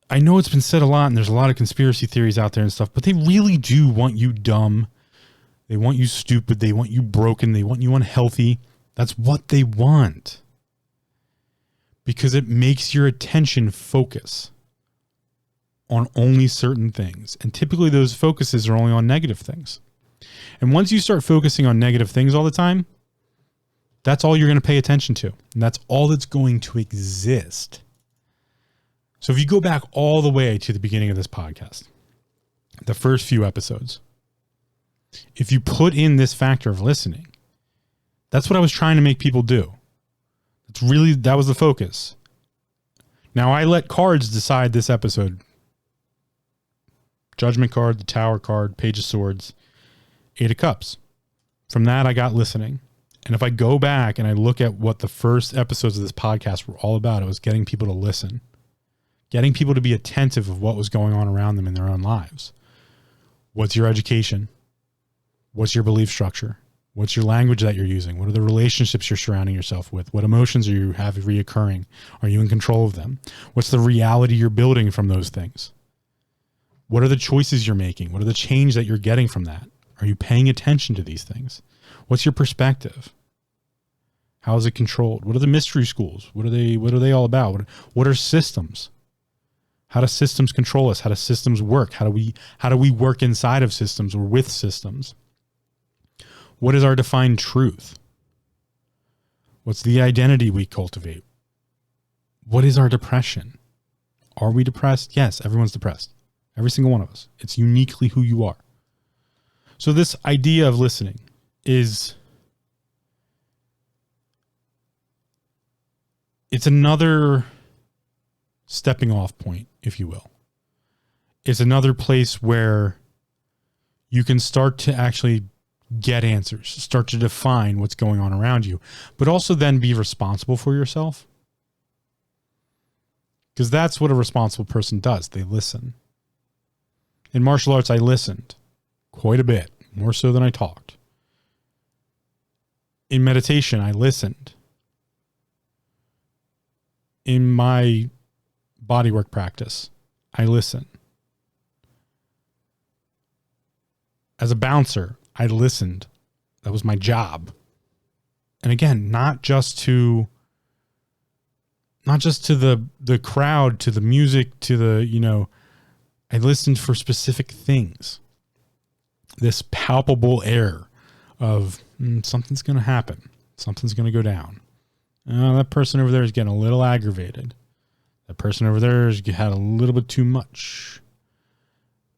I know it's been said a lot and there's a lot of conspiracy theories out there and stuff, but they really do want you dumb. They want you stupid. They want you broken. They want you unhealthy. That's what they want. Because it makes your attention focus on only certain things. And typically those focuses are only on negative things. And once you start focusing on negative things all the time, that's all you're going to pay attention to. And that's all that's going to exist. So if you go back all the way to the beginning of this podcast, the first few episodes, if you put in this factor of listening, that's what I was trying to make people do. That was the focus. Now I let cards decide this episode. Judgment card, the Tower card, Page of Swords, Eight of Cups. From that, I got listening. And if I go back and I look at what the first episodes of this podcast were all about, it was getting people to listen, getting people to be attentive of what was going on around them in their own lives. What's your education? What's your belief structure? What's your language that you're using? What are the relationships you're surrounding yourself with? What emotions are you have reoccurring? Are you in control of them? What's the reality you're building from those things? What are the choices you're making? What are the change that you're getting from that? Are you paying attention to these things? What's your perspective? How is it controlled? What are the mystery schools? What are they all about? What are systems? How do systems control us? How do systems work? How do we work inside of systems or with systems? What is our defined truth? What's the identity we cultivate? What is our depression? Are we depressed? Yes, everyone's depressed. Every single one of us. It's uniquely who you are. So this idea of listening it's another stepping off point, if you will. It's another place where you can start to actually get answers, start to define what's going on around you, but also then be responsible for yourself. Because that's what a responsible person does. They listen. In martial arts, I listened quite a bit, more so than I talked. In meditation, I listened. In my bodywork practice, I listen. As a bouncer, I listened. That was my job. And again, not just to the crowd, to the music, to the, I listened for specific things. This palpable air of something's going to happen. Something's going to go down. That person over there is getting a little aggravated. That person over there has had a little bit too much.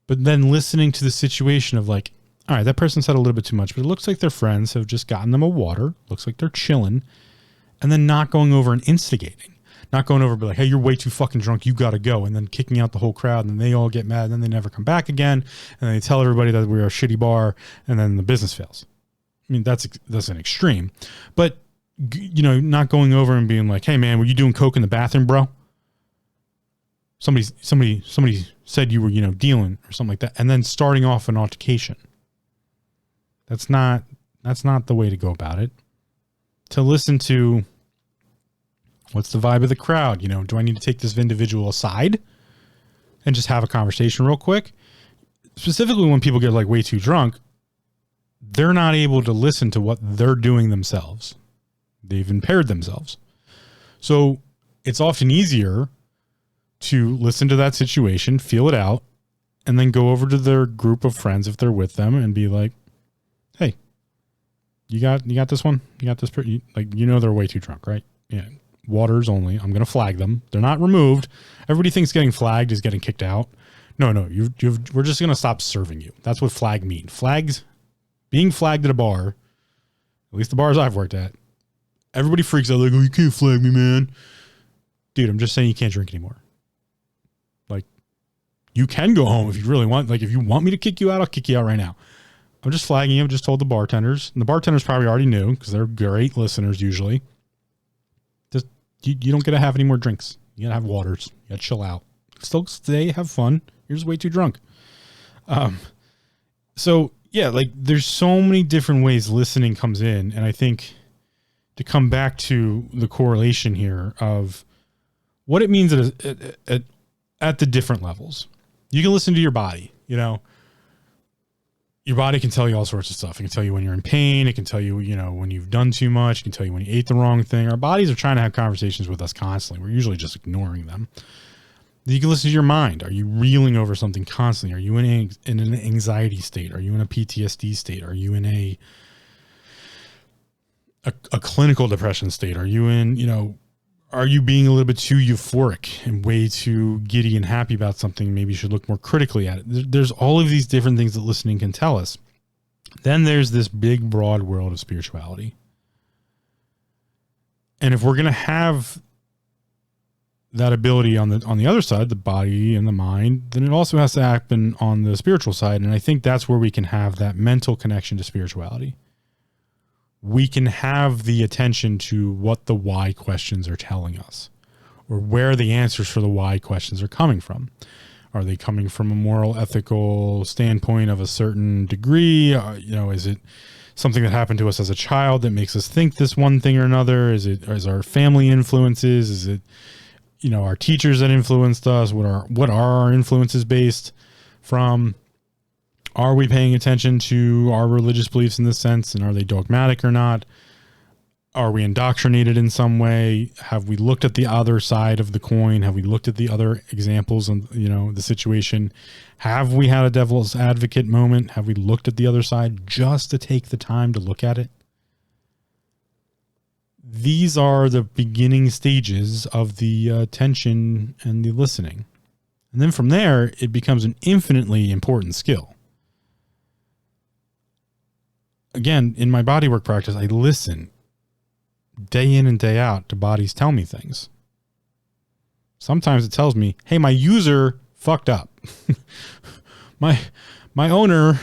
But then listening to the situation of like, all right, that person's had a little bit too much, but it looks like their friends have just gotten them a water. Looks like they're chilling. And then not going over and instigating. Not going over and be like, hey, you're way too fucking drunk. You got to go. And then kicking out the whole crowd. And then they all get mad. And then they never come back again. And they tell everybody that we're a shitty bar. And then the business fails. I mean, that's an extreme. But, not going over and being like, hey, man, were you doing coke in the bathroom, bro? Somebody said you were, dealing or something like that. And then starting off an altercation. That's not the way to go about it. To listen to what's the vibe of the crowd? Do I need to take this individual aside and just have a conversation real quick? Specifically when people get like way too drunk, they're not able to listen to what they're doing themselves. They've impaired themselves. So it's often easier to listen to that situation, feel it out, and then go over to their group of friends if they're with them and be like, hey, you got this one? You got this? They're way too drunk, right? Yeah. Waters only. I'm going to flag them. They're not removed. Everybody thinks getting flagged is getting kicked out. No, we're just going to stop serving you. That's what flag mean. Being flagged at a bar, at least the bars I've worked at, everybody freaks out like, oh, you can't flag me, man. Dude, I'm just saying you can't drink anymore. Like, you can go home if you really want. Like, if you want me to kick you out, I'll kick you out right now. I'm just flagging you. I've just told the bartenders. And the bartenders probably already knew because they're great listeners usually. Just you don't get to have any more drinks. You gotta have waters. You gotta chill out. Still stay, have fun. You're just way too drunk. So yeah, like there's so many different ways listening comes in. And I think to come back to the correlation here of what it means at the different levels. You can listen to your body, your body can tell you all sorts of stuff. It can tell you when you're in pain. It can tell you, when you've done too much. It can tell you when you ate the wrong thing. Our bodies are trying to have conversations with us constantly. We're usually just ignoring them. You can listen to your mind. Are you reeling over something constantly? Are you in an anxiety state? Are you in a PTSD state? Are you in a clinical depression state? Are you in, are you being a little bit too euphoric and way too giddy and happy about something? Maybe you should look more critically at it. There's all of these different things that listening can tell us. Then there's this big, broad world of spirituality. And if we're going to have that ability on the other side, the body and the mind, then it also has to happen on the spiritual side. And I think that's where we can have that mental connection to spirituality. We can have the attention to what the why questions are telling us, or where the answers for the why questions are coming from. Are they coming from a moral, ethical standpoint of a certain degree? Is it something that happened to us as a child that makes us think this one thing or another? Is our family influences? Is it, our teachers that influenced us? What are our influences based from? Are we paying attention to our religious beliefs in this sense? And are they dogmatic or not? Are we indoctrinated in some way? Have we looked at the other side of the coin? Have we looked at the other examples of, the situation? Have we had a devil's advocate moment? Have we looked at the other side just to take the time to look at it? These are the beginning stages of the attention and the listening. And then from there, it becomes an infinitely important skill. Again, in my bodywork practice, I listen day in and day out to bodies tell me things. Sometimes it tells me, hey, my user fucked up. my owner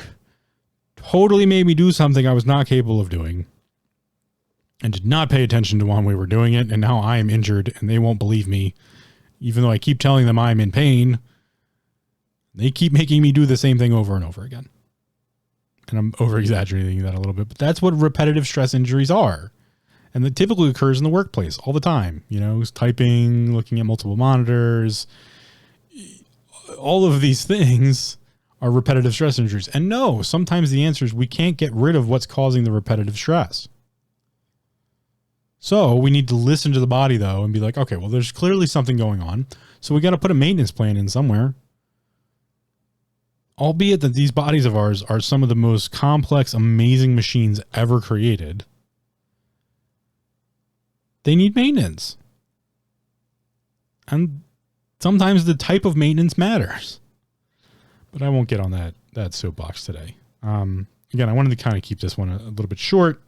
totally made me do something I was not capable of doing and did not pay attention to when we were doing it. And now I am injured and they won't believe me. Even though I keep telling them I'm in pain, they keep making me do the same thing over and over again. And I'm over-exaggerating that a little bit, but that's what repetitive stress injuries are. And that typically occurs in the workplace all the time. Typing, looking at multiple monitors. All of these things are repetitive stress injuries. And no, sometimes the answer is we can't get rid of what's causing the repetitive stress. So we need to listen to the body, though, and be like, okay, well, there's clearly something going on. So we got to put a maintenance plan in somewhere. Albeit that these bodies of ours are some of the most complex, amazing machines ever created. They need maintenance. And sometimes the type of maintenance matters. But I won't get on that soapbox today. Again, I wanted to kind of keep this one a little bit short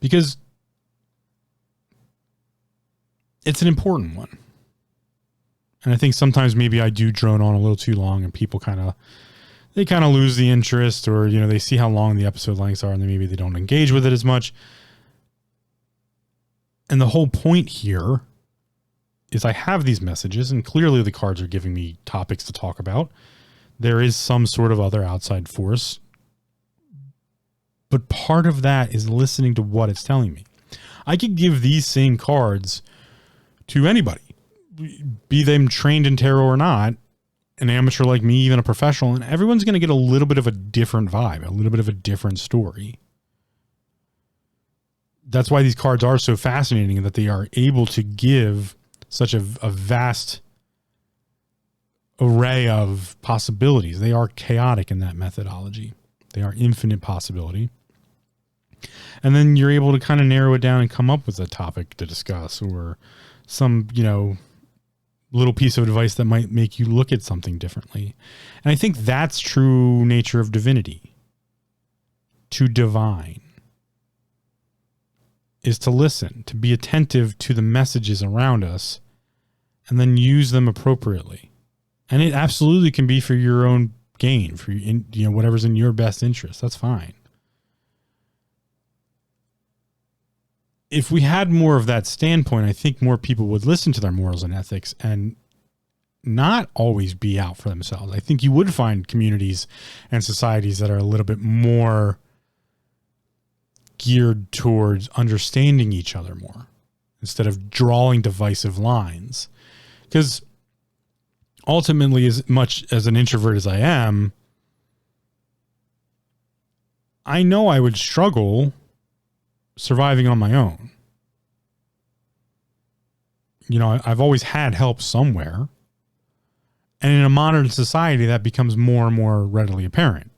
because it's an important one. And I think sometimes maybe I do drone on a little too long and people kind of lose the interest, or, they see how long the episode lengths are and then maybe they don't engage with it as much. And the whole point here is I have these messages and clearly the cards are giving me topics to talk about. There is some sort of other outside force, but part of that is listening to what it's telling me. I could give these same cards to anybody, be them trained in tarot or not, an amateur like me, even a professional, and everyone's going to get a little bit of a different vibe, a little bit of a different story. That's why these cards are so fascinating, that they are able to give such a vast array of possibilities. They are chaotic in that methodology. They are infinite possibility. And then you're able to kind of narrow it down and come up with a topic to discuss, or some, little piece of advice that might make you look at something differently. And I think that's true nature of divinity. To divine is to listen, to be attentive to the messages around us, and then use them appropriately. And it absolutely can be for your own gain, for whatever's in your best interest. That's fine. If we had more of that standpoint, I think more people would listen to their morals and ethics and not always be out for themselves. I think you would find communities and societies that are a little bit more geared towards understanding each other more instead of drawing divisive lines. Because ultimately, as much as an introvert as I am, I know I would struggle surviving on my own. I've always had help somewhere. And in a modern society, that becomes more and more readily apparent.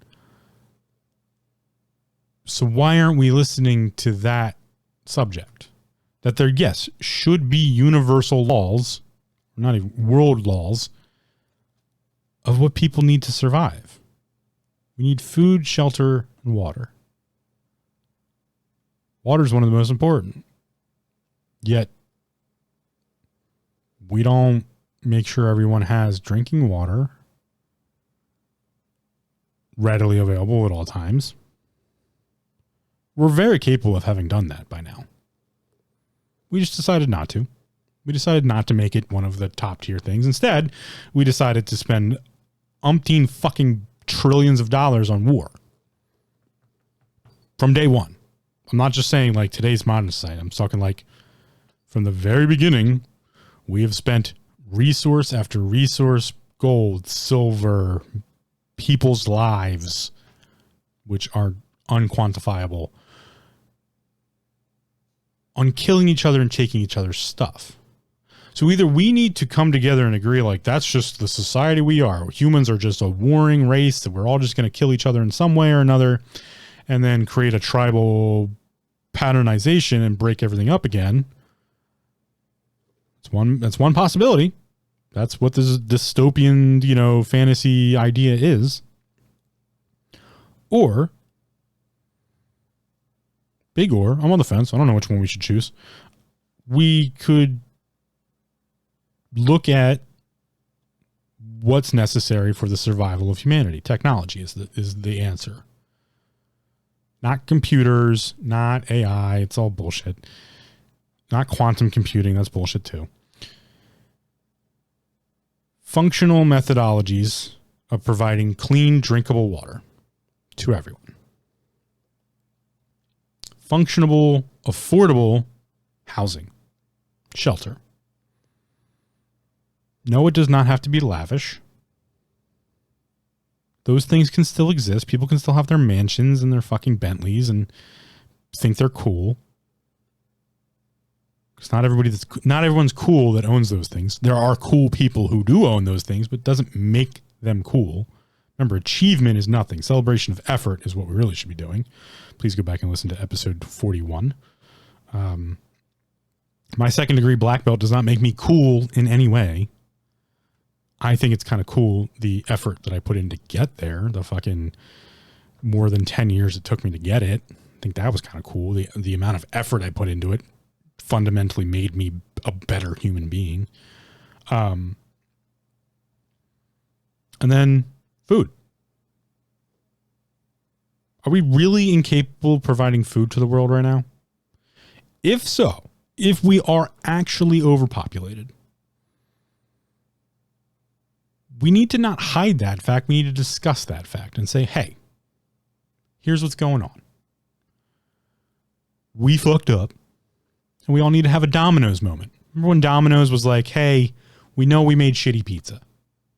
So why aren't we listening to that subject? That there, yes, should be universal laws, not even world laws, of what people need to survive. We need food, shelter, and water. Water is one of the most important. Yet, we don't make sure everyone has drinking water readily available at all times. We're very capable of having done that by now. We just decided not to. We decided not to make it one of the top tier things. Instead, we decided to spend umpteen fucking trillions of dollars on war. From day one. I'm not just saying like today's modern society. I'm talking like from the very beginning, we have spent resource after resource, gold, silver, people's lives, which are unquantifiable, on killing each other and taking each other's stuff. So either we need to come together and agree like that's just the society we are. Humans are just a warring race that we're all just going to kill each other in some way or another, and then create a tribal patternization and break everything up again. That's one possibility. That's what this dystopian, fantasy idea is. Or, I'm on the fence. I don't know which one we should choose. We could look at what's necessary for the survival of humanity. Technology is the answer. Not computers, not AI. It's all bullshit. Not quantum computing. That's bullshit too. Functional methodologies of providing clean, drinkable water to everyone. Functional, affordable housing, shelter. No, it does not have to be lavish. Those things can still exist. People can still have their mansions and their fucking Bentleys and think they're cool. Because not everyone's cool that owns those things. There are cool people who do own those things, but it doesn't make them cool. Remember, achievement is nothing. Celebration of effort is what we really should be doing. Please go back and listen to episode 41. My second degree black belt does not make me cool in any way. I think it's kind of cool, the effort that I put in to get there, the fucking more than 10 years it took me to get it. I think that was kind of cool. The amount of effort I put into it fundamentally made me a better human being. And then food. Are we really incapable of providing food to the world right now? If so, if we are actually overpopulated, we need to not hide that fact. We need to discuss that fact and say, hey, here's what's going on. We fucked up. And we all need to have a Domino's moment. Remember when Domino's was like, hey, we know we made shitty pizza.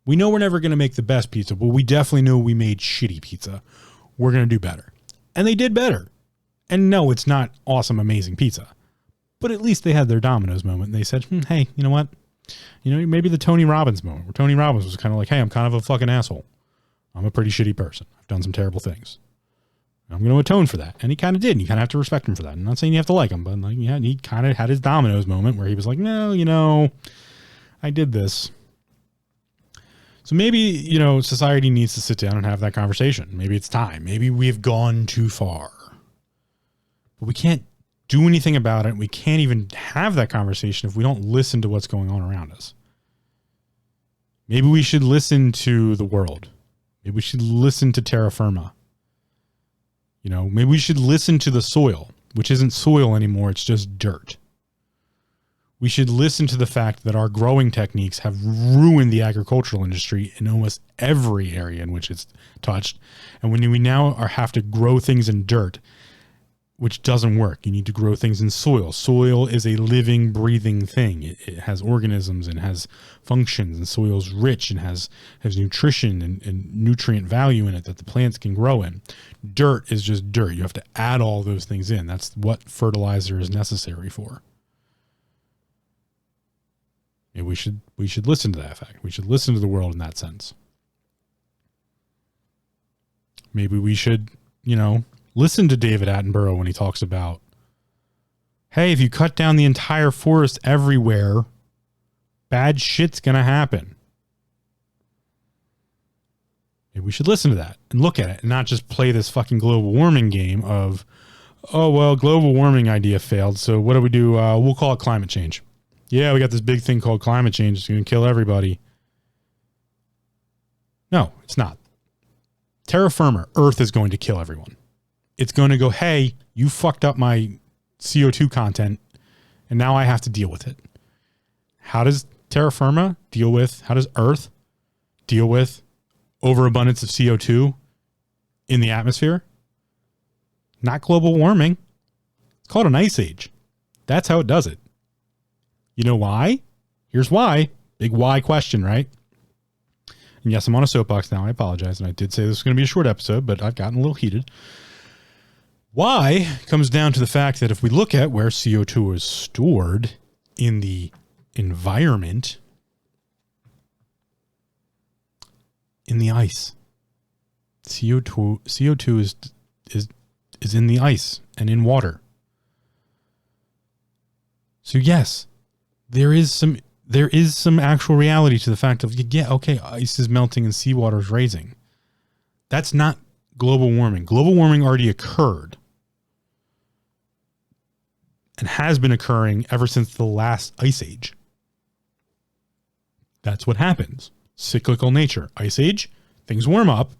We know we're never going to make the best pizza, but we definitely know we made shitty pizza. We're going to do better. And they did better. And no, it's not awesome, amazing pizza. But at least they had their Domino's moment. And they said, hey, you know what? Maybe the Tony Robbins moment where Tony Robbins was kind of like, hey, I'm kind of a fucking asshole. I'm a pretty shitty person. I've done some terrible things. I'm going to atone for that. And he kind of did. And you kind of have to respect him for that. I'm not saying you have to like him, but like, yeah, he kind of had his dominoes moment where he was like, no, I did this. So maybe, society needs to sit down and have that conversation. Maybe it's time. Maybe we've gone too far. But we can't do anything about it. We can't even have that conversation if we don't listen to what's going on around us. Maybe we should listen to the world. Maybe we should listen to terra firma. Maybe we should listen to the soil, which isn't soil anymore. It's just dirt. We should listen to the fact that our growing techniques have ruined the agricultural industry in almost every area in which it's touched. And when we now have to grow things in dirt, which doesn't work. You need to grow things in soil. Soil is a living, breathing thing. It has organisms and has functions, and soil's rich and has nutrition and nutrient value in it that the plants can grow in. Dirt is just dirt. You have to add all those things in. That's what fertilizer is necessary for. And we should listen to that fact. We should listen to the world in that sense. Maybe we should, listen to David Attenborough when he talks about, hey, if you cut down the entire forest everywhere, bad shit's going to happen. Maybe we should listen to that and look at it and not just play this fucking global warming game of, oh, well, global warming idea failed. So what do we do? We'll call it climate change. Yeah, we got this big thing called climate change. It's going to kill everybody. No, it's not. Terra firma, Earth is going to kill everyone. It's going to go, hey, you fucked up my CO2 content, and now I have to deal with it. How does terra firma how does Earth deal with overabundance of CO2 in the atmosphere? Not global warming. It's called an ice age. That's how it does it. You know why? Here's why. Big why question, right? And yes, I'm on a soapbox now. I apologize. And I did say this was going to be a short episode, but I've gotten a little heated. Why comes down to the fact that if we look at where CO2 is stored in the environment, in the ice, CO2 is in the ice and in water. So yes, there is some actual reality to the fact of, yeah, okay, ice is melting and seawater is rising. That's not global warming. Global warming already occurred and has been occurring ever since the last ice age. That's what happens. Cyclical nature. Ice age, things warm up.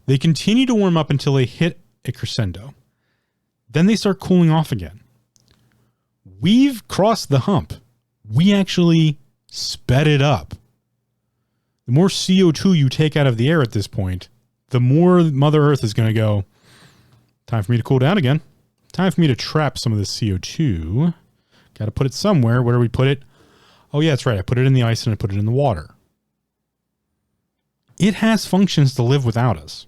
They continue to warm up until they hit a crescendo. Then they start cooling off again. We've crossed the hump. We actually sped it up. The more CO2 you take out of the air at this point, the more Mother Earth is going to go, time for me to cool down again. Time for me to trap some of this CO2. Got to put it somewhere. Where do we put it? Oh, yeah, that's right. I put it in the ice and I put it in the water. It has functions to live without us.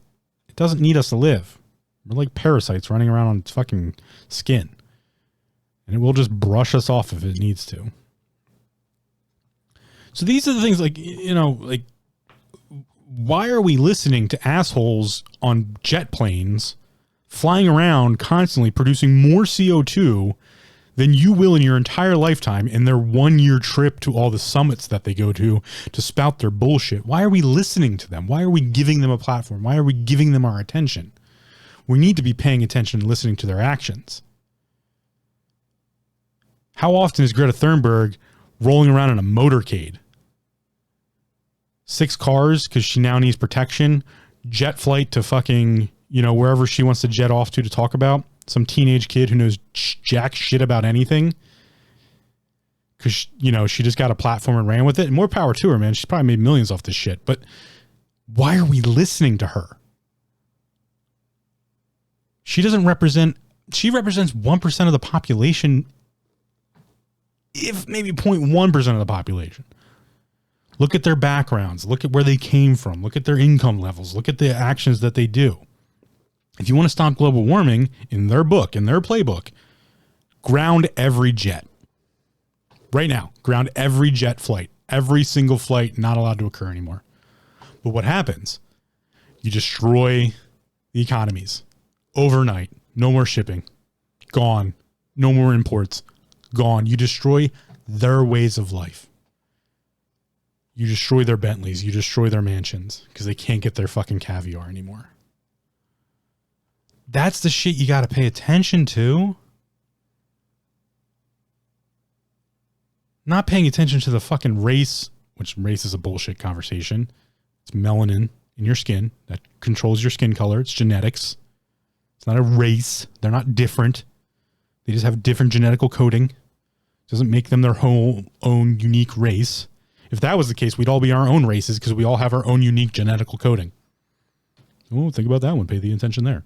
It doesn't need us to live. We're like parasites running around on its fucking skin. And it will just brush us off if it needs to. So these are the things why are we listening to assholes on jet planes flying around constantly producing more CO2 than you will in your entire lifetime in their 1 year trip to all the summits that they go to spout their bullshit? Why are we listening to them? Why are we giving them a platform? Why are we giving them our attention? We need to be paying attention and listening to their actions. How often is Greta Thunberg rolling around in a motorcade? 6 cars because she now needs protection. Jet flight to fucking, wherever she wants to jet off to talk about. Some teenage kid who knows jack shit about anything. Because, she just got a platform and ran with it. And more power to her, man. She's probably made millions off this shit. But why are we listening to her? She represents 1% of the population, if maybe 0.1% of the population. Look at their backgrounds. Look at where they came from. Look at their income levels. Look at the actions that they do. If you want to stop global warming, in their book, in their playbook, ground every jet. Right now, ground every jet flight, every single flight not allowed to occur anymore. But what happens? You destroy the economies overnight. No more shipping. Gone. No more imports. Gone. You destroy their ways of life. You destroy their Bentleys. You destroy their mansions because they can't get their fucking caviar anymore. That's the shit you got to pay attention to. Not paying attention to the fucking race, which race is a bullshit conversation. It's melanin in your skin that controls your skin color. It's genetics. It's not a race. They're not different. They just have different genetical coding. Doesn't make them their whole own unique race. If that was the case, we'd all be our own races because we all have our own unique genetical coding. Oh, think about that one. Pay the attention there.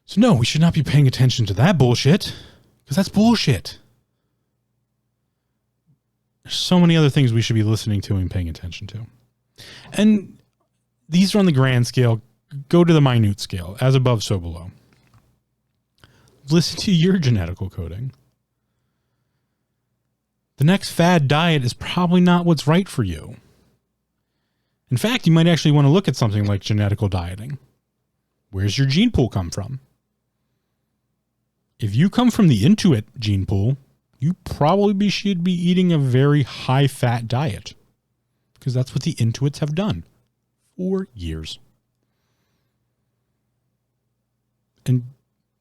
So no, we should not be paying attention to that bullshit because that's bullshit. There's so many other things we should be listening to and paying attention to. And these are on the grand scale. Go to the minute scale. As above, so below. Listen to your genetical coding. The next fad diet is probably not what's right for you. In fact, you might actually want to look at something like genetical dieting. Where's your gene pool come from? If you come from the Intuit gene pool, you probably should be eating a very high-fat diet because that's what the Intuits have done for years. And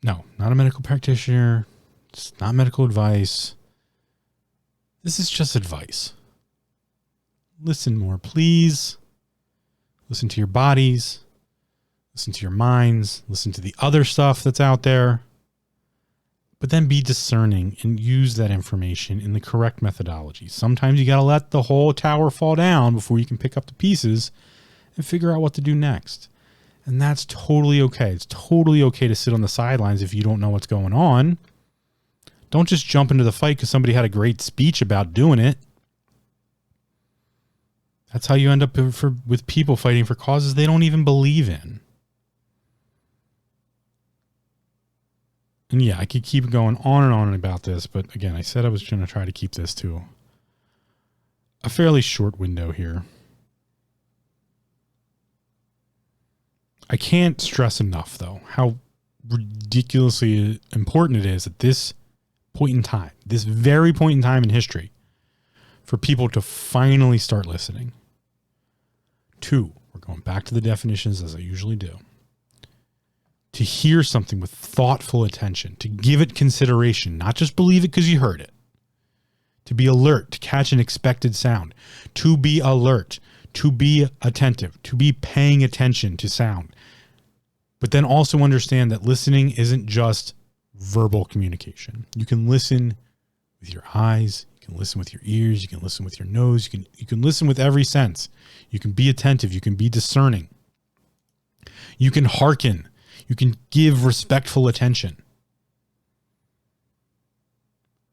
no, not a medical practitioner. It's not medical advice. This is just advice. Listen more, please. Listen to your bodies. Listen to your minds. Listen to the other stuff that's out there. But then be discerning and use that information in the correct methodology. Sometimes you got to let the whole tower fall down before you can pick up the pieces and figure out what to do next. And that's totally okay. It's totally okay to sit on the sidelines if you don't know what's going on. Don't just jump into the fight because somebody had a great speech about doing it. That's how you end up with people fighting for causes they don't even believe in. And yeah, I could keep going on and on about this, but again, I said I was going to try to keep this to a fairly short window here. I can't stress enough, though, how ridiculously important it is at this point in time, this very point in time in history, for people to finally start listening. 2, we're going back to the definitions as I usually do. To hear something with thoughtful attention, to give it consideration, not just believe it because you heard it. To be alert, to catch an expected sound. To be alert, to be attentive, to be paying attention to sound. But then also understand that listening isn't just verbal communication. You can listen with your eyes, you can listen with your ears, you can listen with your nose, you can listen with every sense. You can be attentive, you can be discerning. You can hearken. You can give respectful attention.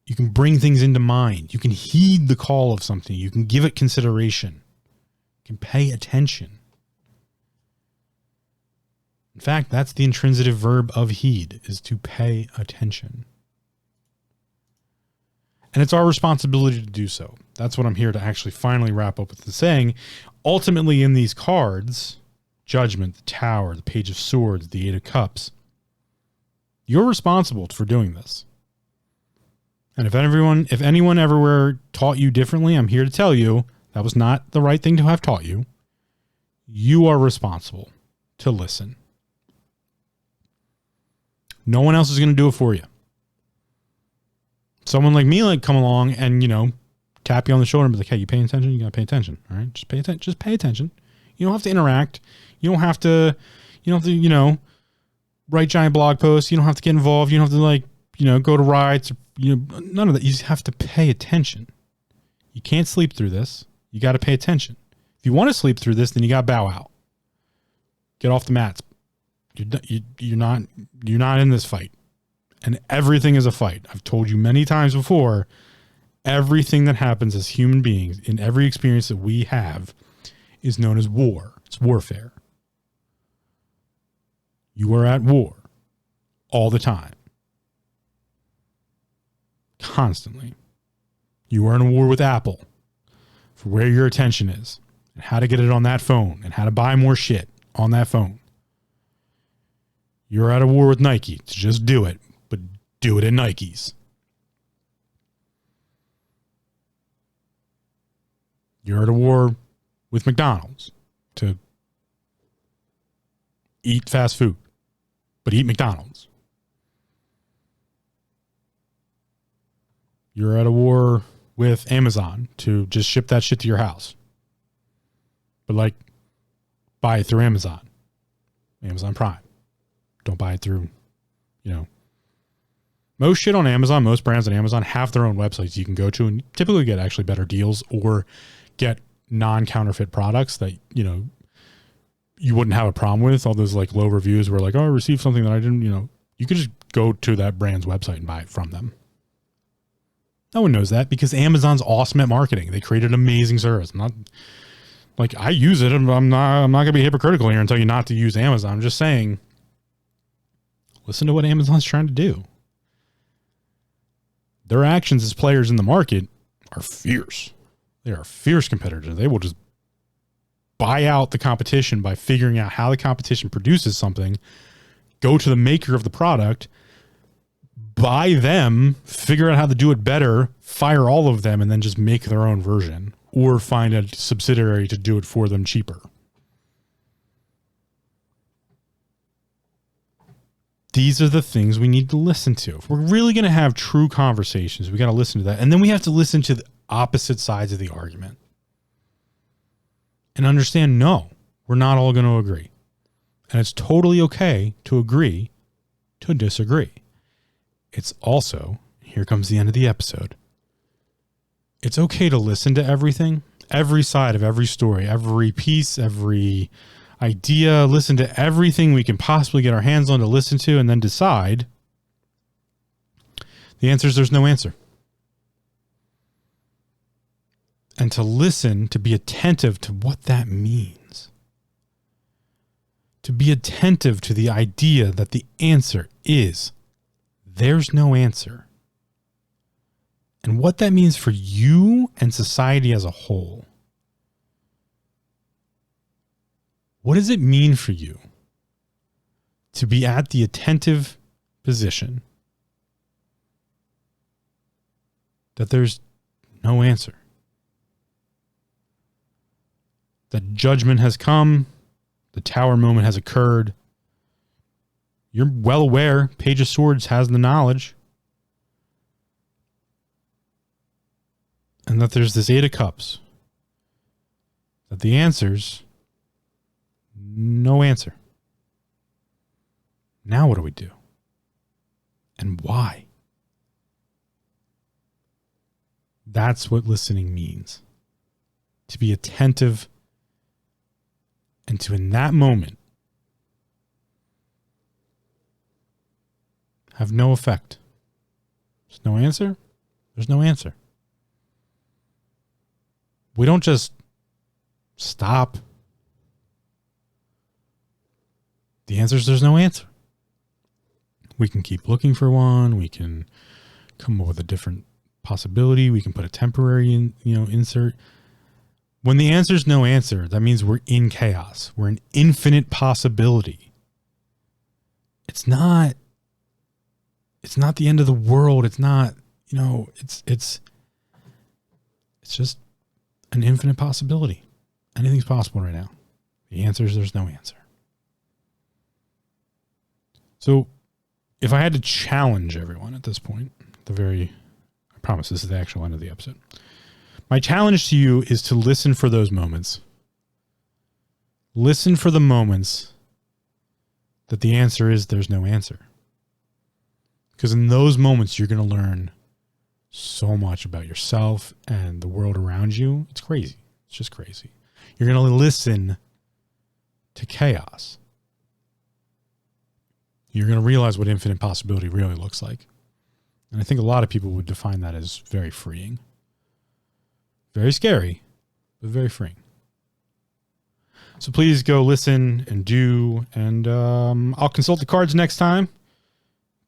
You can bring things into mind. You can heed the call of something. You can give it consideration. You can pay attention. In fact, that's the intransitive verb of heed, is to pay attention. And it's our responsibility to do so. That's what I'm here to actually finally wrap up with the saying. Ultimately, in these cards, Judgment, the Tower, the Page of Swords, the Eight of Cups, you're responsible for doing this. And if anyone everywhere taught you differently, I'm here to tell you that was not the right thing to have taught you. You are responsible to listen. No one else is going to do it for you. Someone like me come along and, tap you on the shoulder and be like, hey, you paying attention? You got to pay attention. All right. Just pay attention. Just pay attention. You don't have to interact. You don't have to, write giant blog posts. You don't have to get involved. You don't have to go to rides. None of that. You just have to pay attention. You can't sleep through this. You got to pay attention. If you want to sleep through this, then you got to bow out. Get off the mats. You're not in this fight. And everything is a fight. I've told you many times before, everything that happens as human beings in every experience that we have is known as war. It's warfare. You are at war all the time. Constantly. You are in a war with Apple for where your attention is and how to get it on that phone and how to buy more shit on that phone. You're at a war with Nike to just do it, but do it at Nike's. You're at a war with McDonald's to eat fast food, but eat McDonald's. You're at a war with Amazon to just ship that shit to your house. But like, buy it through Amazon Prime. Don't buy it through, most shit on Amazon, most brands on Amazon have their own websites you can go to and typically get actually better deals or get non-counterfeit products that, you wouldn't have a problem with. All those like low reviews where like, oh, I received something that I didn't, you could just go to that brand's website and buy it from them. No one knows that because Amazon's awesome at marketing. They create an amazing service. Not like I use it. I'm not going to be hypocritical here and tell you not to use Amazon. I'm just saying, listen to what Amazon's trying to do. Their actions as players in the market are fierce. They are fierce competitors. They will just buy out the competition by figuring out how the competition produces something, go to the maker of the product, buy them, figure out how to do it better, fire all of them, and then just make their own version or find a subsidiary to do it for them cheaper. These are the things we need to listen to. If we're really going to have true conversations, we got to listen to that. And then we have to listen to the opposite sides of the argument and understand, no, we're not all going to agree. And it's totally okay to agree to disagree. It's also, here comes the end of the episode, it's okay to listen to everything, every side of every story, every piece, every idea, listen to everything we can possibly get our hands on to listen to, and then decide. The answer is there's no answer. And to listen, to be attentive to what that means. To be attentive to the idea that the answer is there's no answer. And what that means for you and society as a whole. What does it mean for you to be at the attentive position that there's no answer? That judgment has come, the tower moment has occurred. You're well aware Page of Swords has the knowledge. And that there's this Eight of Cups. That the answer's no answer. Now what do we do? And why? That's what listening means. To be attentive and to, in that moment, have no effect. There's no answer. There's no answer. We don't just stop. The answer is there's no answer. We can keep looking for one. We can come up with a different possibility. We can put a temporary insert. When the answer is no answer, that means we're in chaos. We're in infinite possibility. It's not the end of the world. It's not, it's just an infinite possibility. Anything's possible right now. The answer is there's no answer. So if I had to challenge everyone at this point, I promise this is the actual end of the episode. My challenge to you is to listen for those moments. Listen for the moments that the answer is there's no answer. Because in those moments, you're going to learn so much about yourself and the world around you. It's crazy. It's just crazy. You're going to listen to chaos. You're going to realize what infinite possibility really looks like. And I think a lot of people would define that as very freeing. Very scary, but very freeing. So please go listen and do, and I'll consult the cards next time.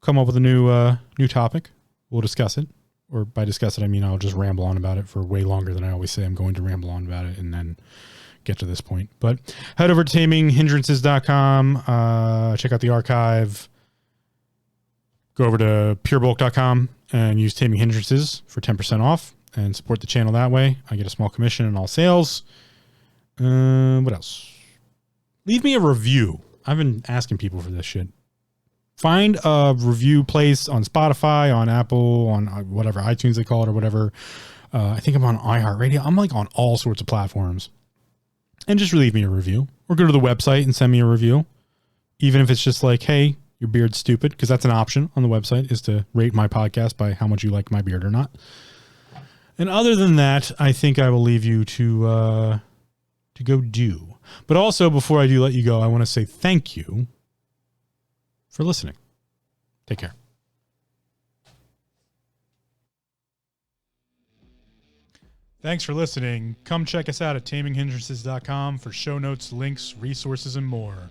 Come up with a new topic. We'll discuss it. or by discuss it, I mean I'll just ramble on about it for way longer than I always say I'm going to ramble on about it and then get to this point. But head over to taminghindrances.com, check out the archive, go over to purebulk.com and use Taming Hindrances for 10% off and support the channel that way. I get a small commission in all sales. What else? Leave me a review. I've been asking people for this shit. Find a review place on Spotify, on Apple, on whatever, iTunes they call it or whatever. I think I'm on iHeartRadio. I'm like on all sorts of platforms. And just leave me a review. Or go to the website and send me a review. Even if it's just like, hey, your beard's stupid. Because that's an option on the website, is to rate my podcast by how much you like my beard or not. And other than that, I think I will leave you to go do. But also, before I do let you go, I want to say thank you for listening. Take care. Thanks for listening. Come check us out at taminghindrances.com for show notes, links, resources, and more.